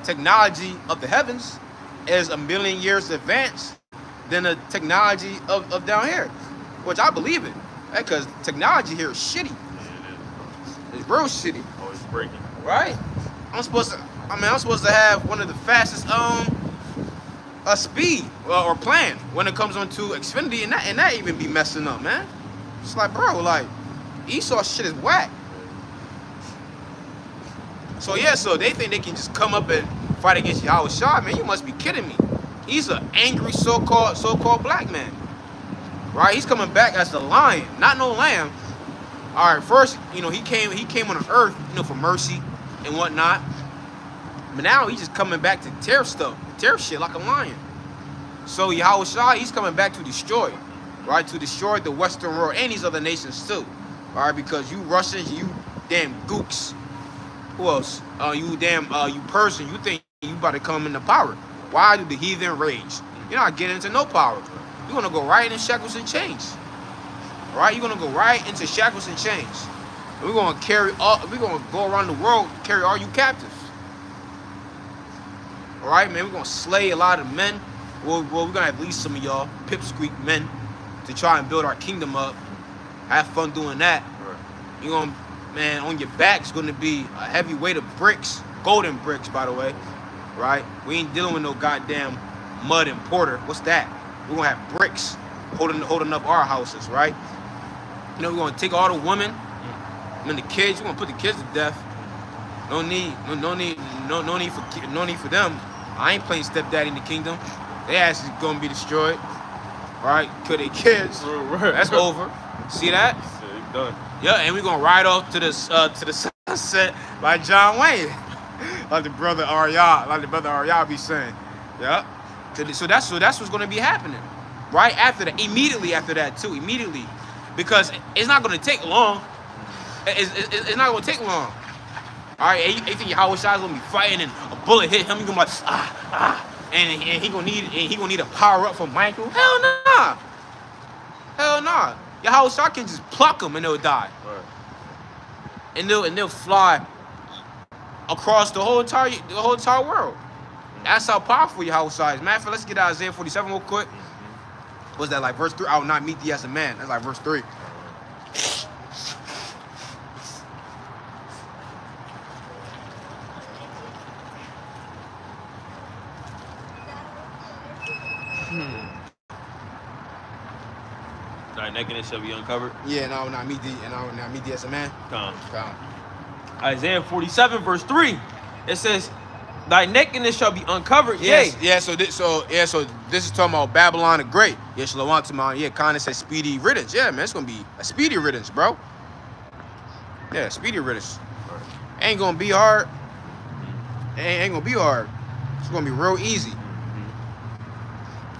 technology of the heavens is 1,000,000 years advanced than the technology of down here, which I believe in, because technology here is shitty. It's real shitty. Oh, it's breaking. Right? I'm supposed to have one of the fastest speed or plan when it comes onto Xfinity, and that even be messing up, man. It's like, bro, like Esau shit is whack. So yeah, so they think they can just come up and fight against Yahweh Shah, man. You must be kidding me. He's an angry so-called black man, right? He's coming back as the lion, not no lamb. All right, first, he came on earth, for mercy and whatnot. But now he's just coming back to tear shit like a lion. So Yahweh Shah, he's coming back to destroy, right? To destroy the Western world and these other nations too, all right? Because you Russians, you damn gooks. Who else? You Persian, you think you about to come into power. Why do the heathen rage? You're not getting into no power. You're gonna go right into shackles and chains. All right? You're gonna go right into shackles and chains. And we're gonna go around the world, carry all you captives. All right, man, we're gonna slay a lot of men. Well, we're gonna have at least some of y'all pipsqueak men to try and build our kingdom up. Have fun doing that. You're gonna, man, on your back is gonna be a heavy weight of bricks, golden bricks, by the way. Right? We ain't dealing with no goddamn mud and porter. What's that? We're gonna have bricks holding up our houses, right? We're gonna take all the women and the kids. We're gonna put the kids to death. No need for them. I ain't playing stepdaddy in the kingdom. They ass is gonna be destroyed. Right? Kill their kids. That's over. See that? Yeah, done. Yeah, and we're gonna ride off to the sunset like John Wayne. Like the brother Arya be saying. Yeah. So that's what's gonna be happening. Right after that, immediately after that too. Immediately. Because it's not gonna take long. It's not gonna take long. Alright, you think Yahweh Shai is gonna be fighting and a bullet hit him, you gonna be like, and he gonna need a power up from Michael? Hell nah. Hell nah. Yahweh Shai can just pluck them and they'll die. Right. And they'll fly across the whole entire world. That's how powerful Yahweh Shai is. Matter of fact, let's get Isaiah 47 real quick. What's that, like verse 3? I will not meet thee as a man. That's like verse 3. Thy nakedness shall be uncovered. Yeah, and I will not meet thee as a man. Come. Isaiah 47 verse 3. It says, thy nakedness shall be uncovered. Yes, yeah. So this is talking about Babylon the Great. Yeah, Shalom to my, yeah, kind of says speedy riddance. Yeah, man, it's gonna be a speedy riddance, bro. Yeah, speedy riddance. Ain't gonna be hard. Ain't gonna be hard. It's gonna be real easy.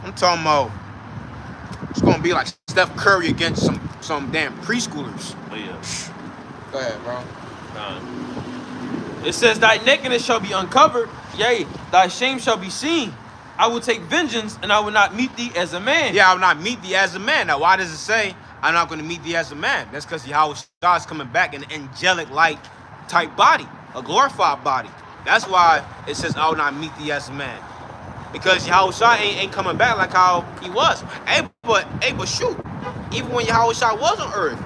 I'm talking about it's gonna be like Steph Curry against some damn preschoolers. Oh yeah. Go ahead, bro. It says, thy nakedness shall be uncovered, yea, thy shame shall be seen. I will take vengeance, and I will not meet thee as a man. Yeah, I will not meet thee as a man. Now, why does it say I'm not going to meet thee as a man? That's because Yahweh Shah is coming back in an angelic light type body, a glorified body. That's why it says I will not meet thee as a man. Because Yahweh Shah ain't coming back like how he was. Hey, but shoot, even when Yahweh Shah was on earth,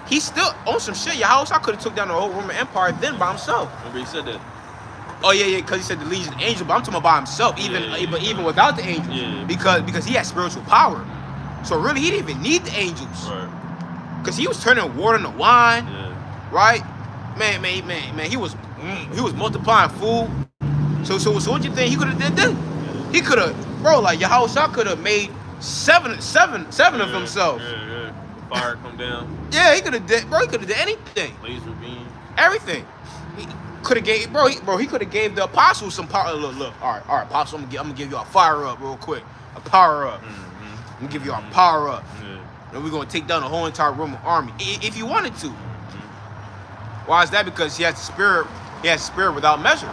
he still on some shit. Yahweh Shah could have took down the whole Roman Empire then by himself. Remember he said that. Oh yeah, because he said the legion angel, but I'm talking about by himself, even without the angels. Yeah. Because he had spiritual power. So really he didn't even need the angels. Right. Because he was turning water into wine. Yeah. Right? Man, he was multiplying food. So what you think he could have did then? Yeah. He could have, bro, like Yahweh Shah could have made seven of himself. Yeah. Fire come down. Yeah, he could have did, bro. He could have did anything. Laser beam. Everything. He could have gave, bro. He could have gave the apostles some power. Look. All right, apostles. I'm gonna give you a fire up real quick. A power up. I'm gonna give you a power up. And we're gonna take down the whole entire Roman army if you wanted to. Why is that? Because he has the spirit. He has spirit without measure.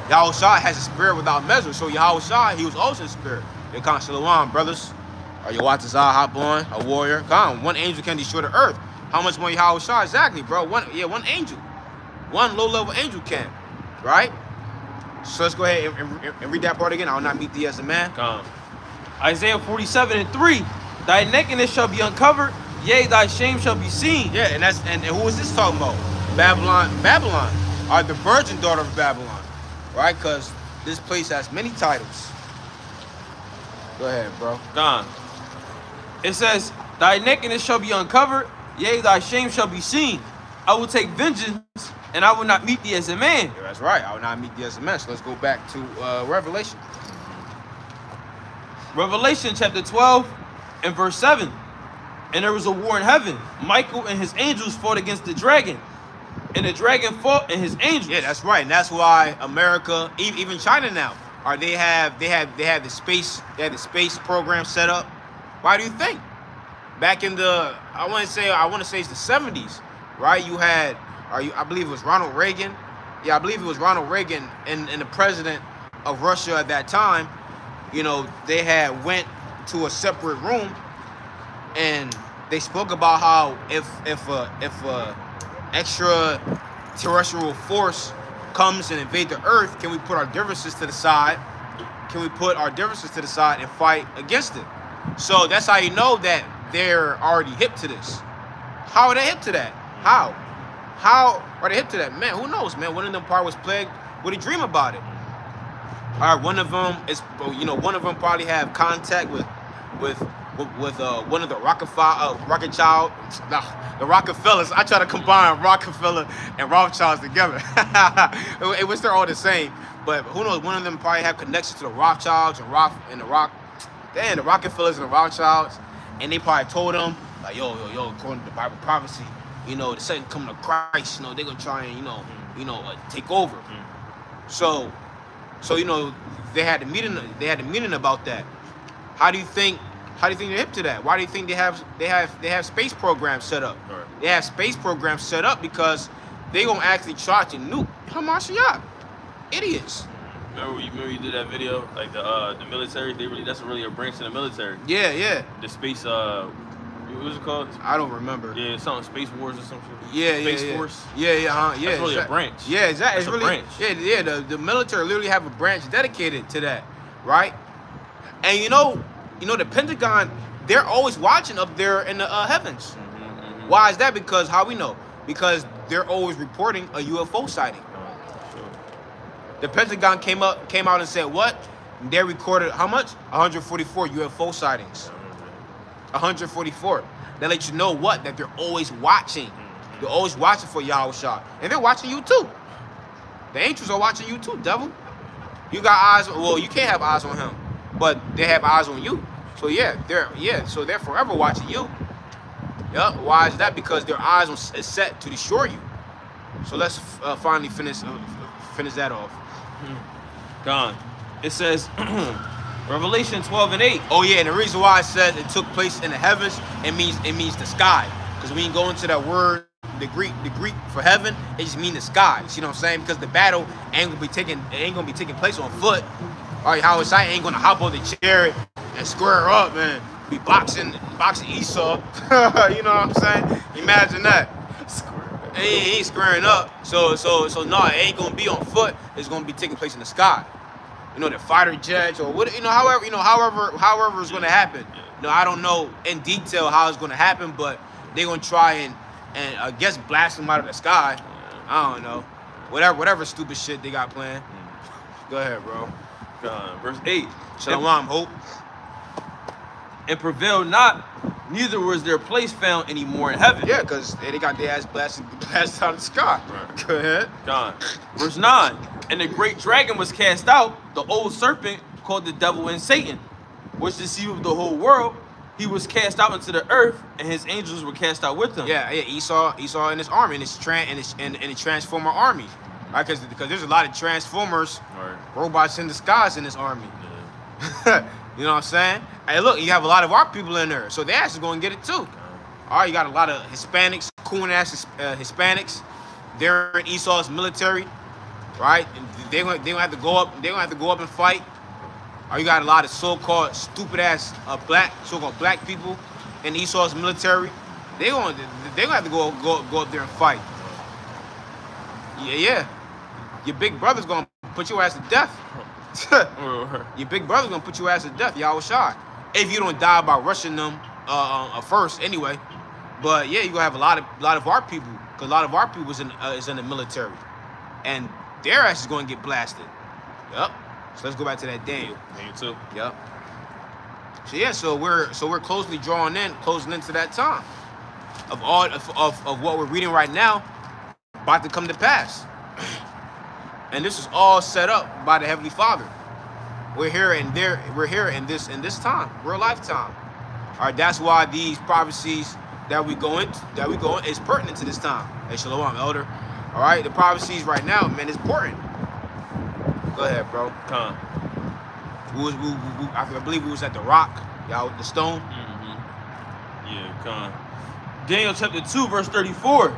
Yahushua has a spirit without measure. So Yahushua, he was also a spirit. They can't shalom, brothers. Are you watching Zah hop on a warrior? Come, one angel can destroy the earth. How much more Yahushua? Exactly, bro. One angel. One low-level angel can, right? So let's go ahead and read that part again. I will not meet thee as a man. Come. Isaiah 47:3. Thy nakedness shall be uncovered, yea, thy shame shall be seen. Yeah, and who is this talking about? Babylon, or the virgin daughter of Babylon, right? Because this place has many titles. Go ahead, bro. Gone. It says, thy nakedness shall be uncovered, yea, thy shame shall be seen. I will take vengeance, and I will not meet thee as a man. Yeah, that's right. I will not meet thee as a man. So let's go back to Revelation. Revelation chapter 12 and verse 7. And there was a war in heaven. Michael and his angels fought against the dragon. And the dragon fought and his angels. Yeah, that's right. And that's why America, even China now, they have the space program set up. Why do you think? Back in the I want to say it's the 70s, right? You had I believe it was Ronald Reagan. Yeah, I believe it was Ronald Reagan and the president of Russia at that time. You know, they had went to a separate room and they spoke about how if a extraterrestrial force comes and invade the earth, can we put our differences to the side? Can we put our differences to the side and fight against it? So that's how you know that they're already hip to this. How are they hip to that? How are they hip to that? Man, who knows, man? One of them probably was plagued with a dream about it. All right, one of them is, you know, one of them probably have contact with one of the the Rockefellers. I try to combine Rockefeller and Rothschilds together. It was they're all the same, but who knows? One of them probably have connections to the Rothschilds and the Rockefellers and the Rothschilds, and they probably told them like, yo, according to the Bible prophecy, you know, the second coming of Christ, you know, they're gonna try and take over. So you know, they had a meeting about that. How do you think they're hip to that? Why do you think they have space programs set up? Right. They have space programs set up because they gonna actually try to nuke Hamashiach. Idiots. Remember you did that video, like the military. That's really a branch in the military. Yeah. The space what was it called? I don't remember. Yeah, something Space Wars or something. Space Force. Yeah. That's really a branch. Yeah, exactly. It's really a branch. Yeah. The military literally have a branch dedicated to that, right? And you know the Pentagon, they're always watching up there in the heavens. Why is that? Because how we know? Because they're always reporting a UFO sighting. Sure. The Pentagon came out and said what? They recorded how much? 144 UFO sightings. 144. They let you know what? That they're always watching. They're always watching for Yahushua. And they're watching you too. The angels are watching you too, devil. You got eyes, well, you can't have eyes on him, but they have eyes on you. So so they're forever watching you. Yep. Why is that? Because their eyes is set to destroy you. So let's finally finish that off. Gone. It says Revelation 12 and 8. Oh yeah, and the reason why I said it took place in the heavens, it means the sky. Because when you go into that word, the Greek for heaven, it just means the sky. You see what I'm saying? Because the battle ain't gonna be taking place on foot. All right, how I ain't gonna hop on the chariot and square up, man. Be boxing Esau. You know what I'm saying? Imagine that. He ain't squaring up. So no, it ain't gonna be on foot. It's gonna be taking place in the sky. You know, the fighter jets or what, however it's gonna happen. You know, I don't know in detail how it's gonna happen, but they're gonna try and I guess blast them out of the sky. I don't know. Whatever stupid shit they got planned. Go ahead, bro. Verse 8. Shalom, hope. And prevailed not, neither was their place found anymore in heaven. Yeah, because they got their ass blasted out of the sky. Right. Go ahead. Verse 9. And the great dragon was cast out, the old serpent called the devil and Satan, which deceived the whole world. he was cast out into the earth, and his angels were cast out with him. Yeah, Esau in his army, in the Transformer army, right? Because there's a lot of Transformers, robots in disguise in this army. Yeah. You know what I'm saying? Hey, look, you have a lot of our people in there, so they actually going to get it too. All right, you got a lot of Hispanics, cool ass Hispanics. They're in Esau's military, right? And they're gonna have to go up. They're gonna have to go up and fight. Or you got a lot of so-called stupid ass so-called black people in Esau's military. They're gonna have to go up there and fight. Yeah. Your big brother's gonna put your ass to death. Your big brother's gonna put your ass to death. Y'all shot. If you don't die by rushing them first, anyway. But yeah, you gonna have a lot of our people, because a lot of our people is in the military, and their ass is gonna get blasted. Yup. So let's go back to that Daniel. Daniel 2. Yup. So yeah, so we're closing into that time of what we're reading right now, about to come to pass. And this is all set up by the Heavenly Father. We're here in this time, real lifetime. All right, that's why these prophecies that we go in is pertinent to this time. Hey, Shalom, Elder. All right, the prophecies right now, man, is important. Go ahead, bro. Come. I believe we was at the rock, y'all, with the stone. Yeah, come. Daniel chapter 2, verse 34.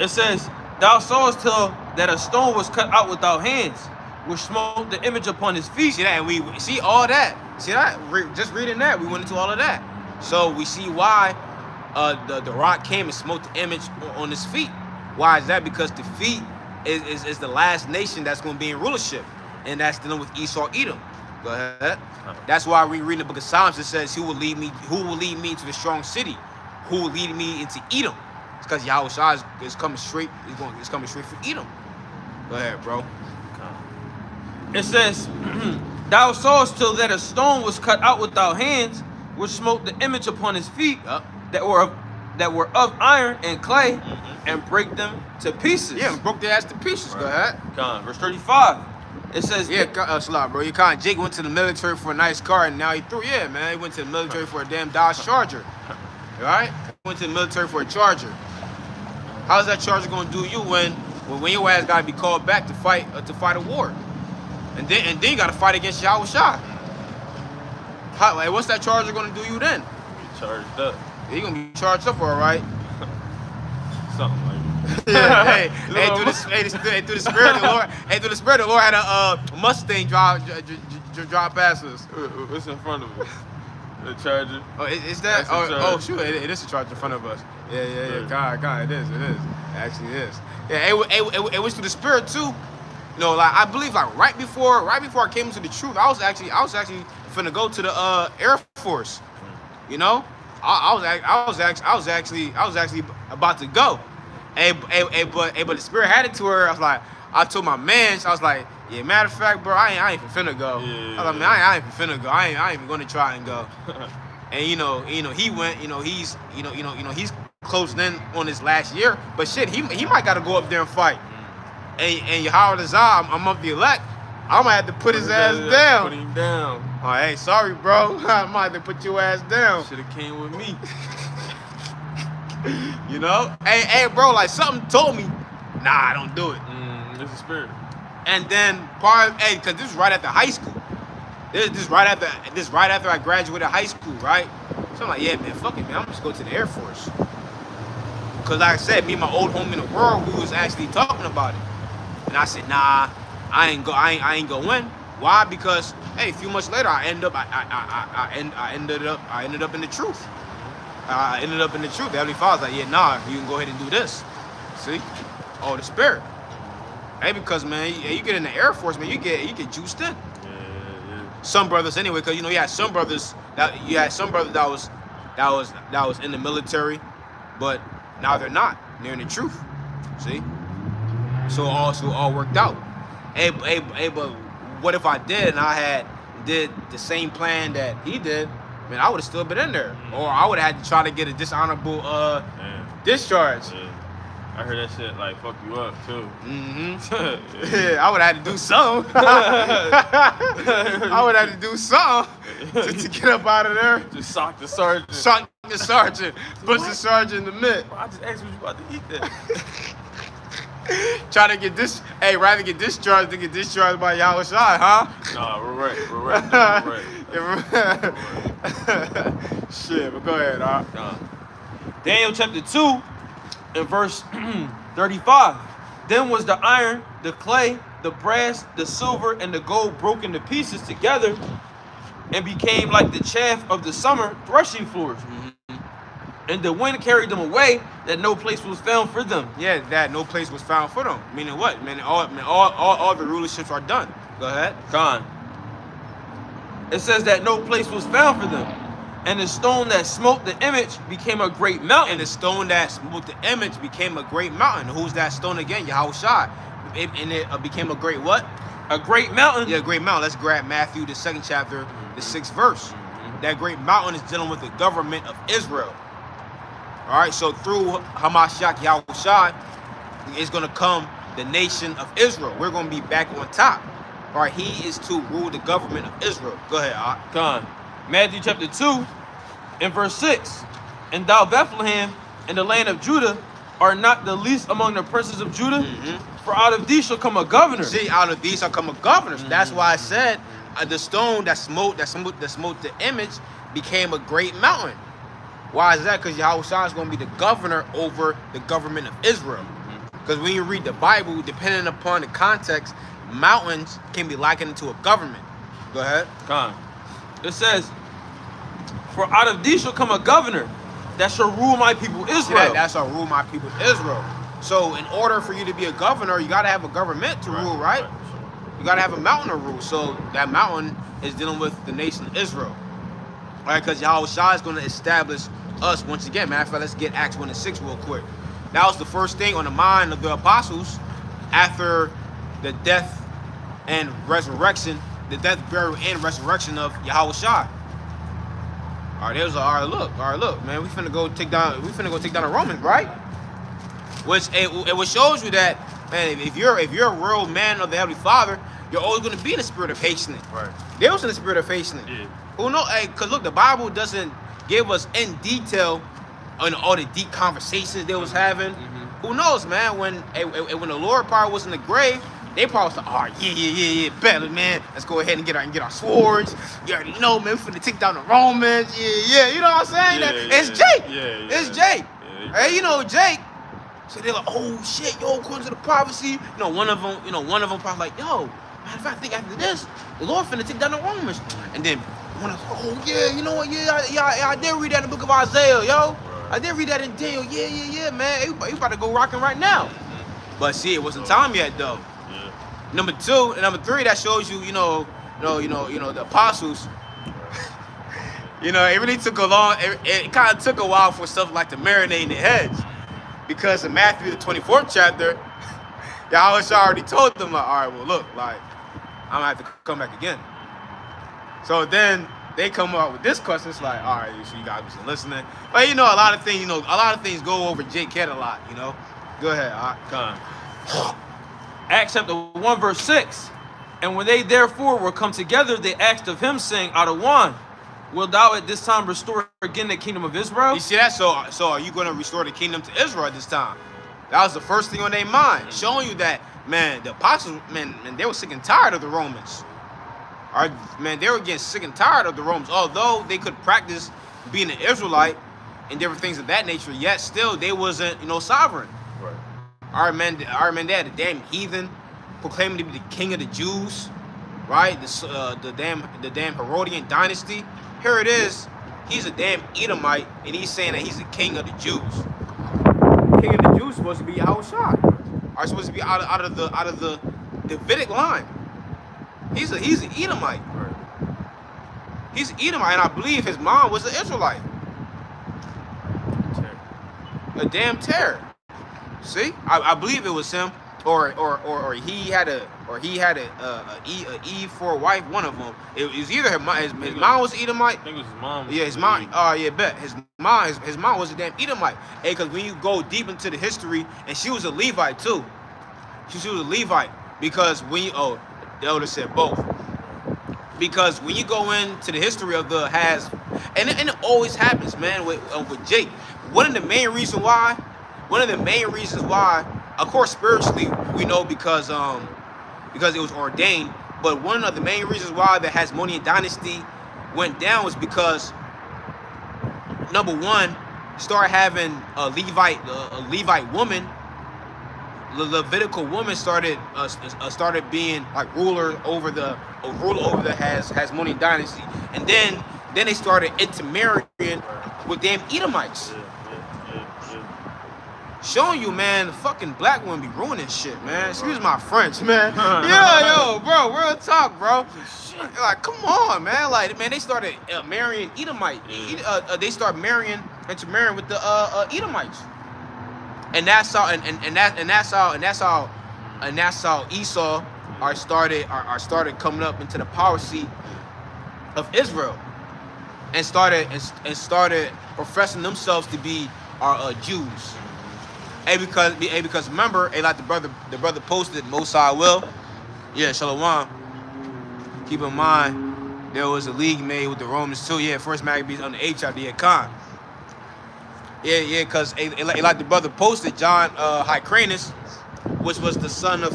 It says, "Thou sawest till that a stone was cut out without hands, which smote the image upon his feet." See that? And we see all that. See that? Just reading that, we went into all of that. So we see why the rock came and smote the image on his feet. Why is that? Because the feet is the last nation that's going to be in rulership, and that's dealing with Esau, Edom. Go ahead. That's why we read in the book of Psalms. It says, "Who will lead me into the strong city? Who will lead me into Edom?" It's because Yahweh is coming straight. It's coming straight from Edom. Go ahead, bro. It says, "Thou sawest till that a stone was cut out without hands, which smote the image upon his feet, that were of iron and clay, and break them to pieces." Yeah, and broke their ass to pieces. Go ahead. Verse 35. It says, Slot, bro. Jake went to the military for a nice car, and now he threw. Yeah, man. He went to the military for a damn Dodge Charger. All right? He went to the military for a Charger. How's that Charger gonna do you when your ass gotta be called back to fight a war, and then you gotta fight against Yahweh Shah? What's that Charger gonna do you then? Be charged up. Yeah, you gonna be charged up, all right? Something like that. Yeah, through the spirit of the Lord. Hey, through the spirit of the Lord had a Mustang drive past us. What's in front of us? The Charger. Oh, is that? Oh, shoot! It is a Charger in front of us. Yeah. God, it is. It actually is. Yeah, it was through the spirit too. You know, like I believe, like right before I came into the truth, I was actually finna go to the Air Force. You know, I was actually about to go. But the spirit had it to her. I told my man, I was like, yeah, matter of fact, bro, I ain't even finna go. Yeah. I was like, man, I ain't even finna go. I ain't even gonna try and go. And you know, he went. He's closing in on his last year. But shit, he might gotta go up there and fight. And Yahweh Azah, I'm up the elect. I'm gonna have to put his ass down. Put him down. Oh, hey, sorry, bro. I might have to put your ass down. Should have came with me. You know? Hey, bro, like something told me, nah, don't do it. It's a spirit. And then because this was right after high school. This right after I graduated high school, right? So I'm like, yeah, man, fuck it, man. I'm just go to the Air Force. Cause like I said, me and my old homie in the world, we was actually talking about it. And I said, nah, I ain't go in. Why? Because hey, a few months later, I ended up in the truth. I ended up in the truth. The Heavenly Father's like, yeah, nah, you can go ahead and do this. See? Oh, the spirit. Hey, because man, you get in the Air Force, man, you get juiced in. Yeah. Some brothers anyway, because you had some brothers that was in the military, but now they're not. They're in the truth. See? So all worked out. Hey, but what if I did and I did the same plan that he did? Man, I would have still been in there, or I would have had to try to get a dishonorable discharge. I heard that shit like fuck you up too. Yeah, I would have had to do something. I would have had to do something to get up out of there. Just sock the sergeant. Sock the sergeant. Push the sergeant in the mid. Bro, I just asked what you about to eat there. Try to get this. Hey, rather get discharged than get discharged by Yahweh Shai, huh? Nah, we're right. Shit, but go ahead, huh? Daniel chapter 2 and verse 35. Then was the iron, the clay, the brass, the silver, and the gold broken to pieces together and became like the chaff of the summer threshing floors. And the wind carried them away, that no place was found for them. Yeah, that no place was found for them. Meaning what? Meaning all the rulerships are done. Go ahead. Gone. It says that no place was found for them. And the stone that smote the image became a great mountain. And the stone that smote the image became a great mountain. Who's that stone again? Yahweh Shai. And it became a great what? A great mountain. Yeah, a great mountain. Let's grab Matthew, the 2nd chapter, the 6th verse. That great mountain is dealing with the government of Israel. All right, so through Hamashiach Yahweh Shai is going to come the nation of Israel. We're going to be back on top. All right, he is to rule the government of Israel. Go ahead, Con. Matthew chapter 2 and verse 6. And thou, Bethlehem, in the land of Judah, are not the least among the princes of Judah, for out of thee shall come a governor. See, out of these shall come a governor. So that's why I said the stone that smote the image became a great mountain. Why is that? Because Yahweh Shai is going to be the governor over the government of Israel. Because when you read the Bible, depending upon the context, mountains can be likened to a government. Go ahead. Con. It says, for out of thee shall come a governor that shall rule my people Israel. That shall rule my people Israel. So in order for you to be a governor, you got to have a government to rule, right? You got to have a mountain to rule. So that mountain is dealing with the nation of Israel. All right, because Yahweh Shai is going to establish us once again. Matter of fact, let's get Acts 1 and 6 real quick. That was the first thing on the mind of the apostles after the death and resurrection, the death, burial, and resurrection of Yahweh Shai. All right, there's all right, look, man, we finna go take down the Romans, right? Which it shows you that, man, if you're a real man of the Heavenly Father, you're always going to be in the spirit of hastening. Right. They was in the spirit of hastening. Yeah. Who knows? Hey, cause look, the Bible doesn't give us in detail on all the deep conversations they was having. Who knows, man? When the Lord probably was in the grave, they probably was like, all right, yeah, better, man. Let's go ahead and get our swords. You already know, man. We finna take down the Romans. Yeah. You know what I'm saying? It's Jake. It's Jake. Hey, you know Jake. So they're like, oh shit, yo, according to the prophecy, one of them probably like, yo, matter of fact, I think after this, the Lord finna take down the Romans. And then one of them, oh yeah, you know what? Yeah, I did read that in the book of Isaiah, yo. I did read that in Daniel. Yeah, man. You about to go rocking right now. But see, it wasn't time yet though. Number 2 and number 3, that shows you, the apostles. It really took a long. It kind of took a while for stuff like to marinate in their heads, because in Matthew the 24th chapter, Yahweh Shai already told them, like, all right, well, look, like, I'm gonna have to come back again. So then they come up with this question. It's like, all right, so you guys been listening. But a lot of things go over Jake's head a lot. Go ahead. Come on. Acts chapter 1 verse 6. And when they therefore were come together, they asked of him, saying, Adawan, wilt thou at this time restore again the kingdom of Israel? You see that? So are you going to restore the kingdom to Israel at this time? That was the first thing on their mind, showing you that, man, the apostles, man, they were sick and tired of the Romans. All right, man, they were getting sick and tired of the Romans. Although they could practice being an Israelite and different things of that nature, yet still they wasn't, sovereign. Right. All right, man, they had a damn heathen proclaiming to be the king of the Jews, right? The damn Herodian dynasty. Here it is. He's a damn Edomite, and he's saying that he's the king of the Jews. King of the Jews supposed to be Yahweh Shai. Are supposed to be out of the Davidic line. He's an Edomite. Right. He's an Edomite, and I believe his mom was an Israelite. A damn terror. See, I believe it was him. or he had a Eve for a wife. One of them. It was either his mom was Edomite. I think it was his mom. Yeah, his mom. Oh yeah, bet his mom was a damn Edomite. Hey, because when you go deep into the history, and she was a Levite too. She was a Levite because when you the elder said both. Because when you go into the history of the and it always happens, man, with Jake. One of the main reasons why, of course, spiritually, we know because it was ordained. But one of the main reasons why the Hasmonean dynasty went down was because, number one, started having a Levite woman. The Levitical woman started being like ruler over the Hasmonean dynasty, and then they started intermarrying with damn Edomites. Showing you, man, the fucking black women be ruining shit, man. Excuse my French, man. Yeah, yo, bro, real talk, bro. Like, come on, man. Like, man, they started marrying Edomite. They started intermarrying with the Edomites. And that's how Esau started coming up into the power seat of Israel, and started professing themselves to be our Jews. Because remember, like the brother posted, Most High will. Yeah, Shalom. Keep in mind, there was a league made with the Romans too. Yeah, first Maccabees on the 8th chapter. Yeah, Khan. Yeah, because like the brother posted, John Hyrcanus, which was the son of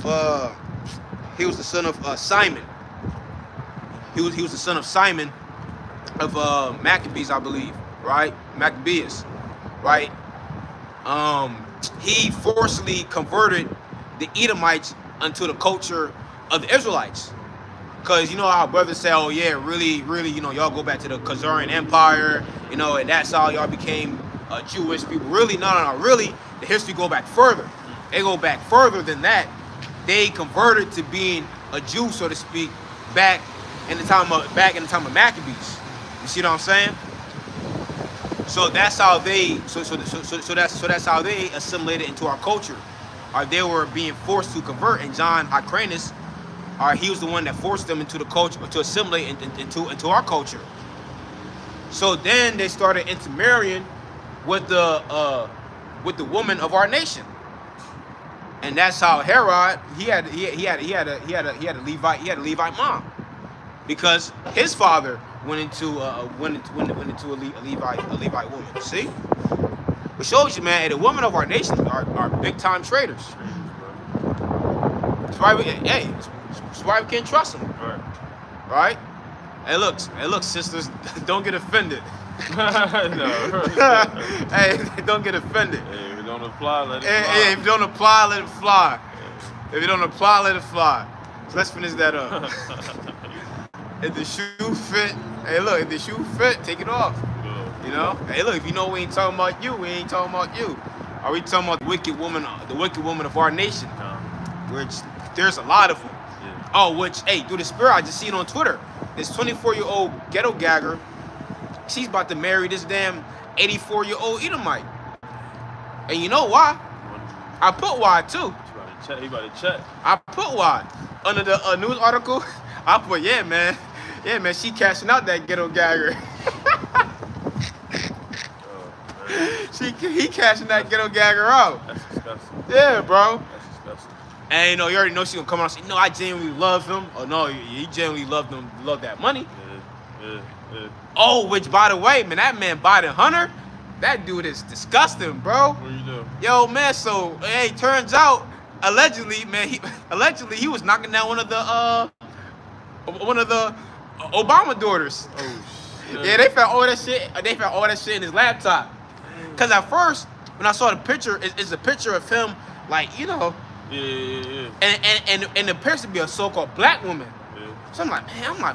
Simon. He was the son of Simon of Maccabees, I believe, right? Maccabees, right? He forcibly converted the Edomites into the culture of the Israelites. Because you know how brothers say, oh yeah, really, you know, y'all go back to the Khazarian Empire, you know, and that's how y'all became Jewish people. Really, no, really, the history go back further. They go back further than that. They converted to being a Jew, so to speak, back in the time of Maccabees. You see what I'm saying? So that's how they that's how they assimilated into our culture. They were being forced to convert, and John Hyrcanus, he was the one that forced them into the culture, to assimilate into our culture. So then they started intermarrying with the woman of our nation, and that's how Herod he had a Levite mom, because his father went into a Levite woman. See, it shows you, man. The women of our nation are big time traitors. That's why we can't trust them. Right? Hey, look, sisters, don't get offended. No. Hey, don't get offended. Hey, if it don't apply, let it fly. Hey, if it don't apply, let it fly. If it don't apply, let it fly. So let's finish that up. If the shoe fit, hey, look, if the shoe fit, take it off. You know? Hey, look, if you know we ain't talking about you, we ain't talking about you. Are we talking about the wicked woman of our nation? Which there's a lot of them. Yeah. Oh, which, hey, through the spirit, I just seen on Twitter, this 24-year-old ghetto gagger, she's about to marry this damn 84-year-old Edomite. And you know why? I put why too. He about to check. I put why. Under the news article, I put, yeah, man, she cashing out that ghetto gagger. He cashing that ghetto gagger out. That's disgusting. Yeah, bro. That's disgusting. And you already know she gonna come out and say, no, I genuinely love him. Or no, you genuinely love that money. Yeah. Oh, which, by the way, man, that man Biden Hunter, that dude is disgusting, bro. What you do? Yo, man, so, hey, turns out, allegedly, man, he was knocking down one of the Obama daughters. Oh, shit. Yeah, they found all that shit in his laptop. Cause at first, when I saw the picture, it's a picture of him, like, you know. Yeah. And it appears to be a so-called black woman. Yeah. So I'm like,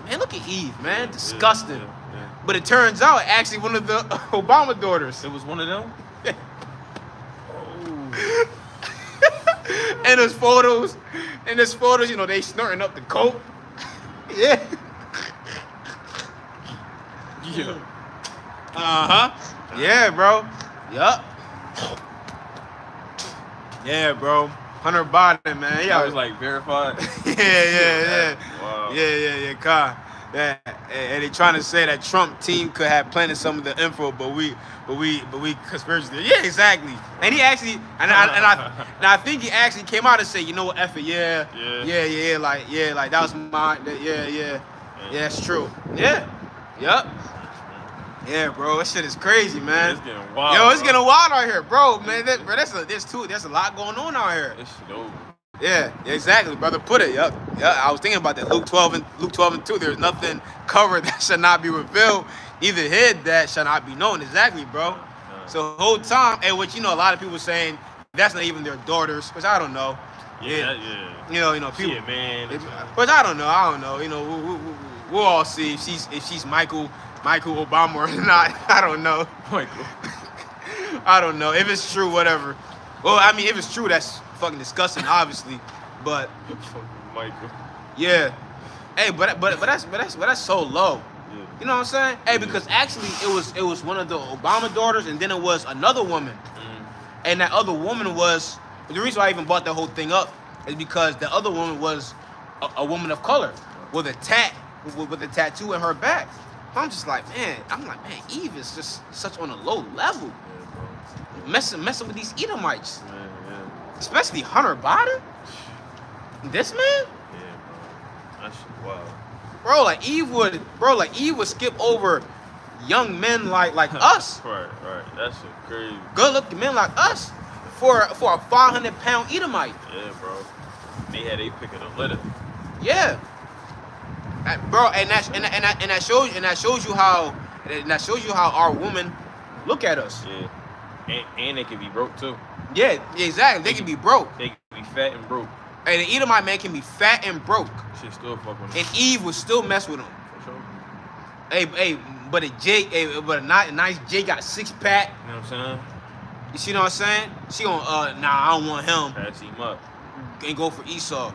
man, look at Eve, man, disgusting. Yeah. But it turns out, actually, one of the Obama daughters. It was one of them? Oh. And there's photos, you know, they snorting up the coat. Yeah. Yeah. Yeah, bro. Yup. Yeah, bro. Hunter Biden, man. I was like verified. yeah. Wow. Yeah, God. Yeah, and they trying to say that Trump team could have planted some of the info, but we conspiracy theory. Yeah, exactly. And he actually, and I think he actually came out and said, you know what, F it, yeah, like that was my, yeah, it's true. Yeah, yep. Yeah, bro, that shit is crazy, man. It's getting wild. Yo, it's getting wild out here, bro, man. There's a lot going on out here. This shit over. Yeah, exactly, brother. Put it. Yep. Yeah, I was thinking about that. Luke 12 and 2. There's nothing covered that shall not be revealed, either hid that shall not be known. Exactly, bro. So the whole time, and which a lot of people saying that's not even their daughters, which I don't know. Yeah. You know, people. Yeah, man. But I don't know. You know, we'll all see if she's Michael Obama or not. I don't know. Michael. I don't know if it's true. Whatever. Well, I mean, if it's true, that's fucking disgusting, obviously. But Michael. Yeah. Hey, but that's so low. Yeah. You know what I'm saying? Hey, because actually it was one of the Obama daughters, and then it was another woman. And that other woman was the reason why I even brought that whole thing up is because the other woman was a woman of color with a tattoo in her back. I'm just like, man, Eve is just such on a low level. Yeah, bro. Messing with these Edomites. Yeah. Especially Hunter Biden. This man? Yeah, bro. That shit wild. Bro, like Eve would skip over young men like us. Right. That shit crazy. Good looking men like us for a 500-pound Edomite. Yeah, bro. They had a pick of the litter. Yeah. Bro, and that shows you how our women look at us. Yeah. And they can be broke too. Yeah, exactly. They can be broke. They can be fat and broke. Hey, the Edomite man can be fat and broke. Shit still fuck with him. And Eve would still mess with him. For sure. Hey, but a nice Jake got a 6-pack. You know what I'm saying? You see what I'm saying? She gonna I don't want him. Pass him up. And go for Esau.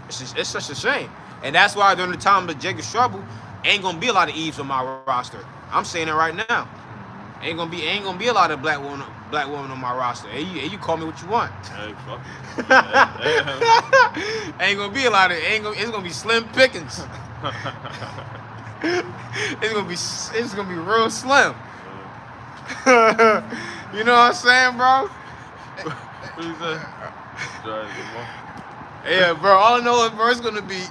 It's such a shame. And that's why during the time of Jacob's trouble, ain't gonna be a lot of Eves on my roster. I'm saying it right now. Ain't gonna be a lot of black women on my roster. Hey, you call me what you want. Hey, fuck it. Ain't gonna be a lot of. It's gonna be slim pickings. It's gonna be real slim. You know what I'm saying, bro? What you say? Yeah, bro. All I know is, bro, it's gonna be.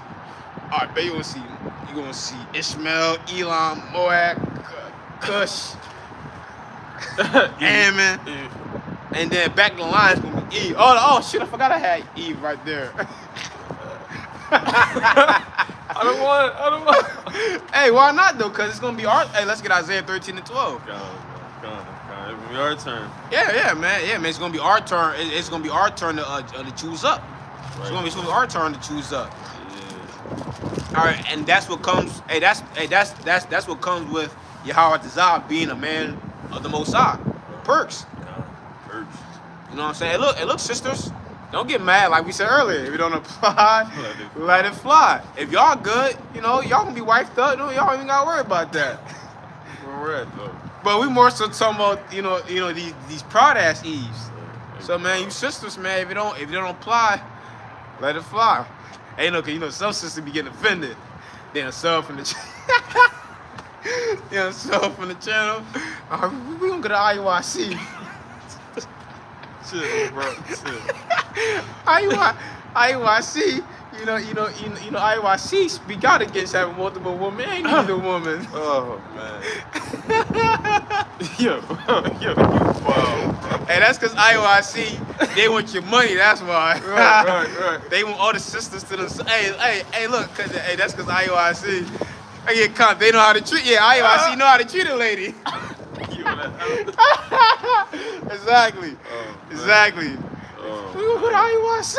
All right, but you gonna see Ishmael, Elam, Moab, Cush, Ammon, and then back to the line is gonna be Eve. Oh shit! I forgot I had Eve right there. I don't want. Hey, why not though? Cause it's gonna be our. Hey, let's get Isaiah 13 and 12. Come on. It's gonna be our turn. Yeah, man. It's gonna be our turn. It's gonna be our turn to choose up. Right. It's gonna be our turn to choose up. Yeah. All right, and that's what comes. That's what comes with Yahweh Tazah being a man of the Most High. Perks. Perks. You know what I'm saying? Hey, look, sisters. Don't get mad like we said earlier. If you don't apply, let it fly. If y'all good, y'all gonna be wifed up. Y'all ain't gotta worry about that. We're at though. But we more so talking about these proud ass Eves. So man, you sisters, man, if you don't apply, let it fly. Hey, cause some sisters be getting offended. They don't sub from the channel. We gonna go to IUIC. Shit, bro. Shit. IUIC. IUIC speak out against having multiple women. Ain't neither woman. Oh man. Yo, you wow. Hey, that's because IUIC, they want your money. That's why. Right. They want all the sisters to them. Hey, look, that's because IUIC. They know how to treat. Yeah, IUIC know how to treat a lady. Exactly. Exactly. We gonna go to IUIC.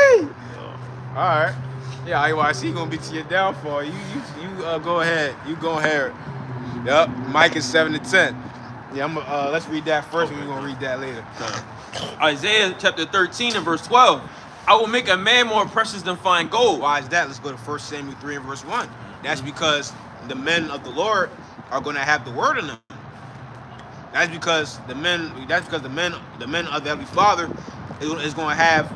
All right. Yeah, IUIC gonna be to your downfall. You go ahead. You go ahead. Yep. Mike is 7 to 10. Yeah, let's read that first, and we're gonna read that later. Isaiah chapter 13 and verse 12. I will make a man more precious than fine gold. Why is that? Let's go to 1 Samuel 3 and verse 1. That's because the men of the Lord are gonna have the word in them. That's because the men of the Heavenly Father is going to have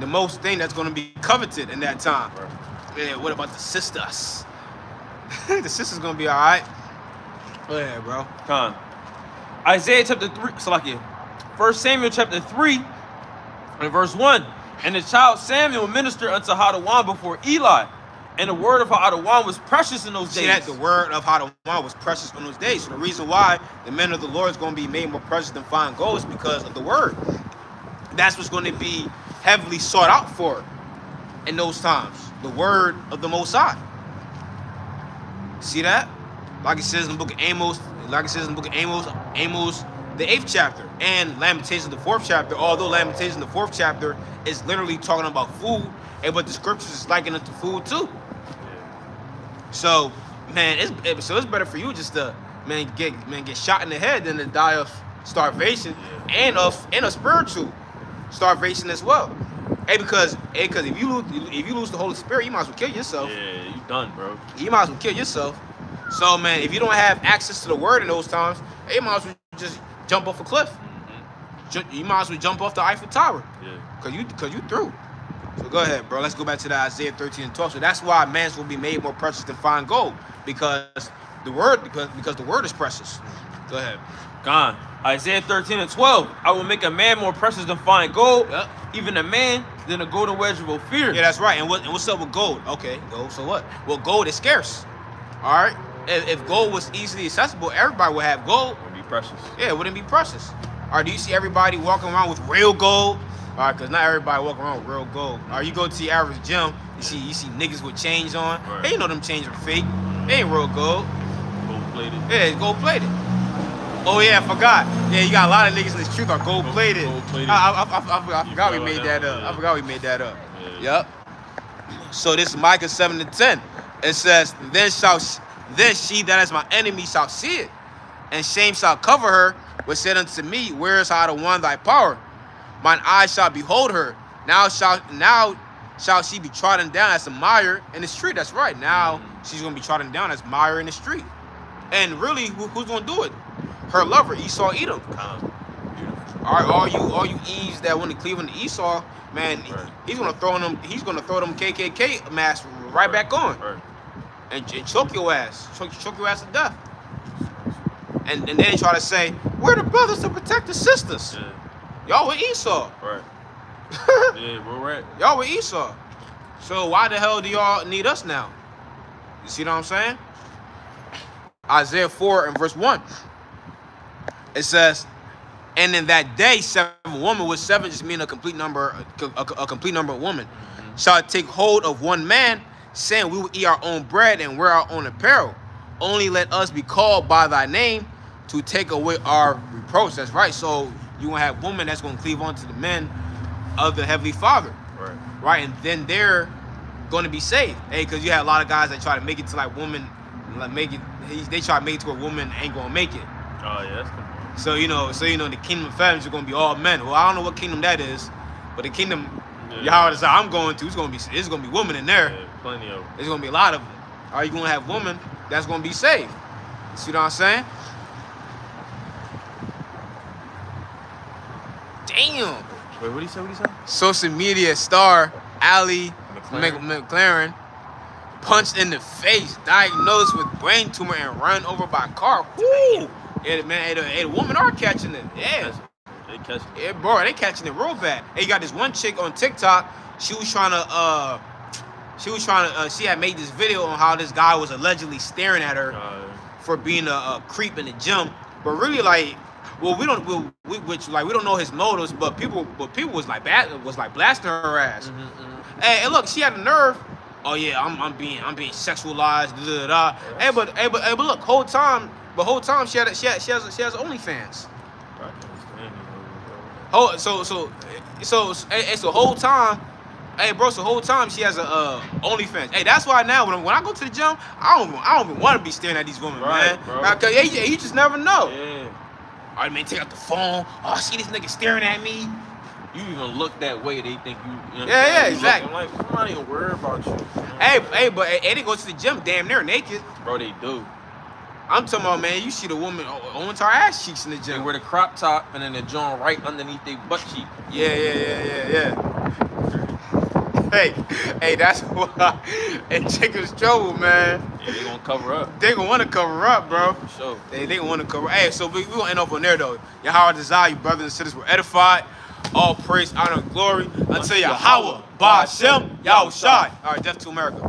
the most thing that's going to be coveted in that time. Right. Yeah, what about the sisters? The sisters going to be all right. Go ahead, bro. Con. Isaiah chapter 3, Salakia. 1 Samuel chapter 3 and verse 1. And the child Samuel ministered unto Hadawan before Eli. And the word of Hadawan was precious in those days. See that? The word of Hadawan was precious in those days. So the reason why the men of the Lord is going to be made more precious than fine gold is because of the word. That's what's going to be heavily sought out for in those times. The word of the Most High. See that? Like it says in the book of Amos, Amos, the 8th chapter, and Lamentations, the 4th chapter. Although Lamentations, the 4th chapter, is literally talking about food, but the scriptures is likening it to food too. So, man, it's better for you just to get shot in the head than to die of starvation and of spiritual starvation as well. Because if you lose the Holy Spirit, you might as well kill yourself. Yeah, you done, bro. You might as well kill yourself. So, man, if you don't have access to the word in those times, you might as well just jump off a cliff. You might as well jump off the Eiffel Tower. Yeah. Cause you through. So go ahead, bro. Let's go back to the Isaiah 13 and 12. So that's why man's will be made more precious than fine gold, because the word is precious. Go ahead. Gone. Isaiah 13 and 12. I will make a man more precious than fine gold, even a man than a golden wedge of Ophir. Yeah, that's right. And what's up with gold? Okay, gold. So what? Well, gold is scarce. All right. If gold was easily accessible, everybody would have gold. It would be precious. Yeah, it wouldn't be precious. All right, do you see everybody walking around with real gold? All right, because not everybody walking around with real gold. All right, you go to the average gym, you see niggas with chains on. Right. Hey, you know them chains are fake. They ain't real gold. Gold-plated. Yeah, it's gold-plated. Oh, yeah, I forgot. Yeah, you got a lot of niggas in this truth are gold-plated. Gold-plated. I forgot we made that up. I forgot we made that up. Yeah. Yep. So this is Micah 7 to 10. It says, Then she that is my enemy shall see it, and shame shall cover her, which said unto me, Where is Hadawan thy power? Mine eyes shall behold her. Now shall she be trodden down as a mire in the street. That's right. Now she's gonna be trodden down as mire in the street. And really, who's gonna do it? Her lover, Esau, Edom. All right, all you Eves that want to cleave on Esau, man, he's gonna throw them KKK masks right back on. And choke your ass. Choke your ass to death. And then they try to say, we're the brothers to protect the sisters. Yeah. Y'all with Esau. Right. Yeah, we're right. Y'all with Esau. So why the hell do y'all need us now? You see what I'm saying? Isaiah 4 and verse 1. It says, and in that day 7 women, with 7 just mean a complete number of women, shall take hold of one man, saying, we will eat our own bread and wear our own apparel. Only let us be called by thy name to take away our reproach. That's right. So you gonna have women that's gonna cleave on to the men of the Heavenly Father. Right. And then they're gonna be saved. Hey, because you had a lot of guys that try to make it to like women, they try to make it to a woman ain't gonna make it. Oh yeah, that's good. So you know the kingdom of families are gonna be all men. Well, I don't know what kingdom that is, but the kingdom Yahweh I'm going to, it's gonna be women in there. Yeah, plenty of them. There's gonna be a lot of them. Are you gonna have women that's gonna be saved? See what I'm saying? Damn. Wait, what did he say? Social media star Ali McLaren punched in the face, diagnosed with brain tumor, and run over by a car. Woo! Yeah, man, the women are catching it. Yeah. They catching it. Yeah, bro, they catching it real bad. Hey, you got this one chick on TikTok. She had made this video on how this guy was allegedly staring at her for being a creep in the gym. But really, like, well, we don't know his motives, but people was like blasting her ass. And look, she had the nerve. Oh yeah, I'm being sexualized. Da, da, da. Hey, but look, whole time she has OnlyFans. So whole time. Hey, bro, so the whole time she has a OnlyFans. Hey, that's why now when I go to the gym, I don't even want to be staring at these women, man. Because you just never know. Yeah. All right, man, take out the phone. Oh, I see this nigga staring at me. You even look that way, they think you know yeah, exactly. I'm like, I'm not even worried about you. Hey, but they go to the gym damn near naked. Bro, they do. I'm talking about, man, you see the woman owns her ass cheeks in the They gym. wear the crop top and then the joint right underneath their butt cheek. Yeah. Hey, that's why. And chicken's trouble, man. Yeah, they gonna cover up. They gonna want to cover up, bro. Yeah, for sure. They gonna want to cover. Hey, so we gonna end up on there though. Yahweh desire you brothers and sisters were edified. All praise, honor, and glory until Yahweh, Ba'ashem, Yahweh Shai. All right, death to America.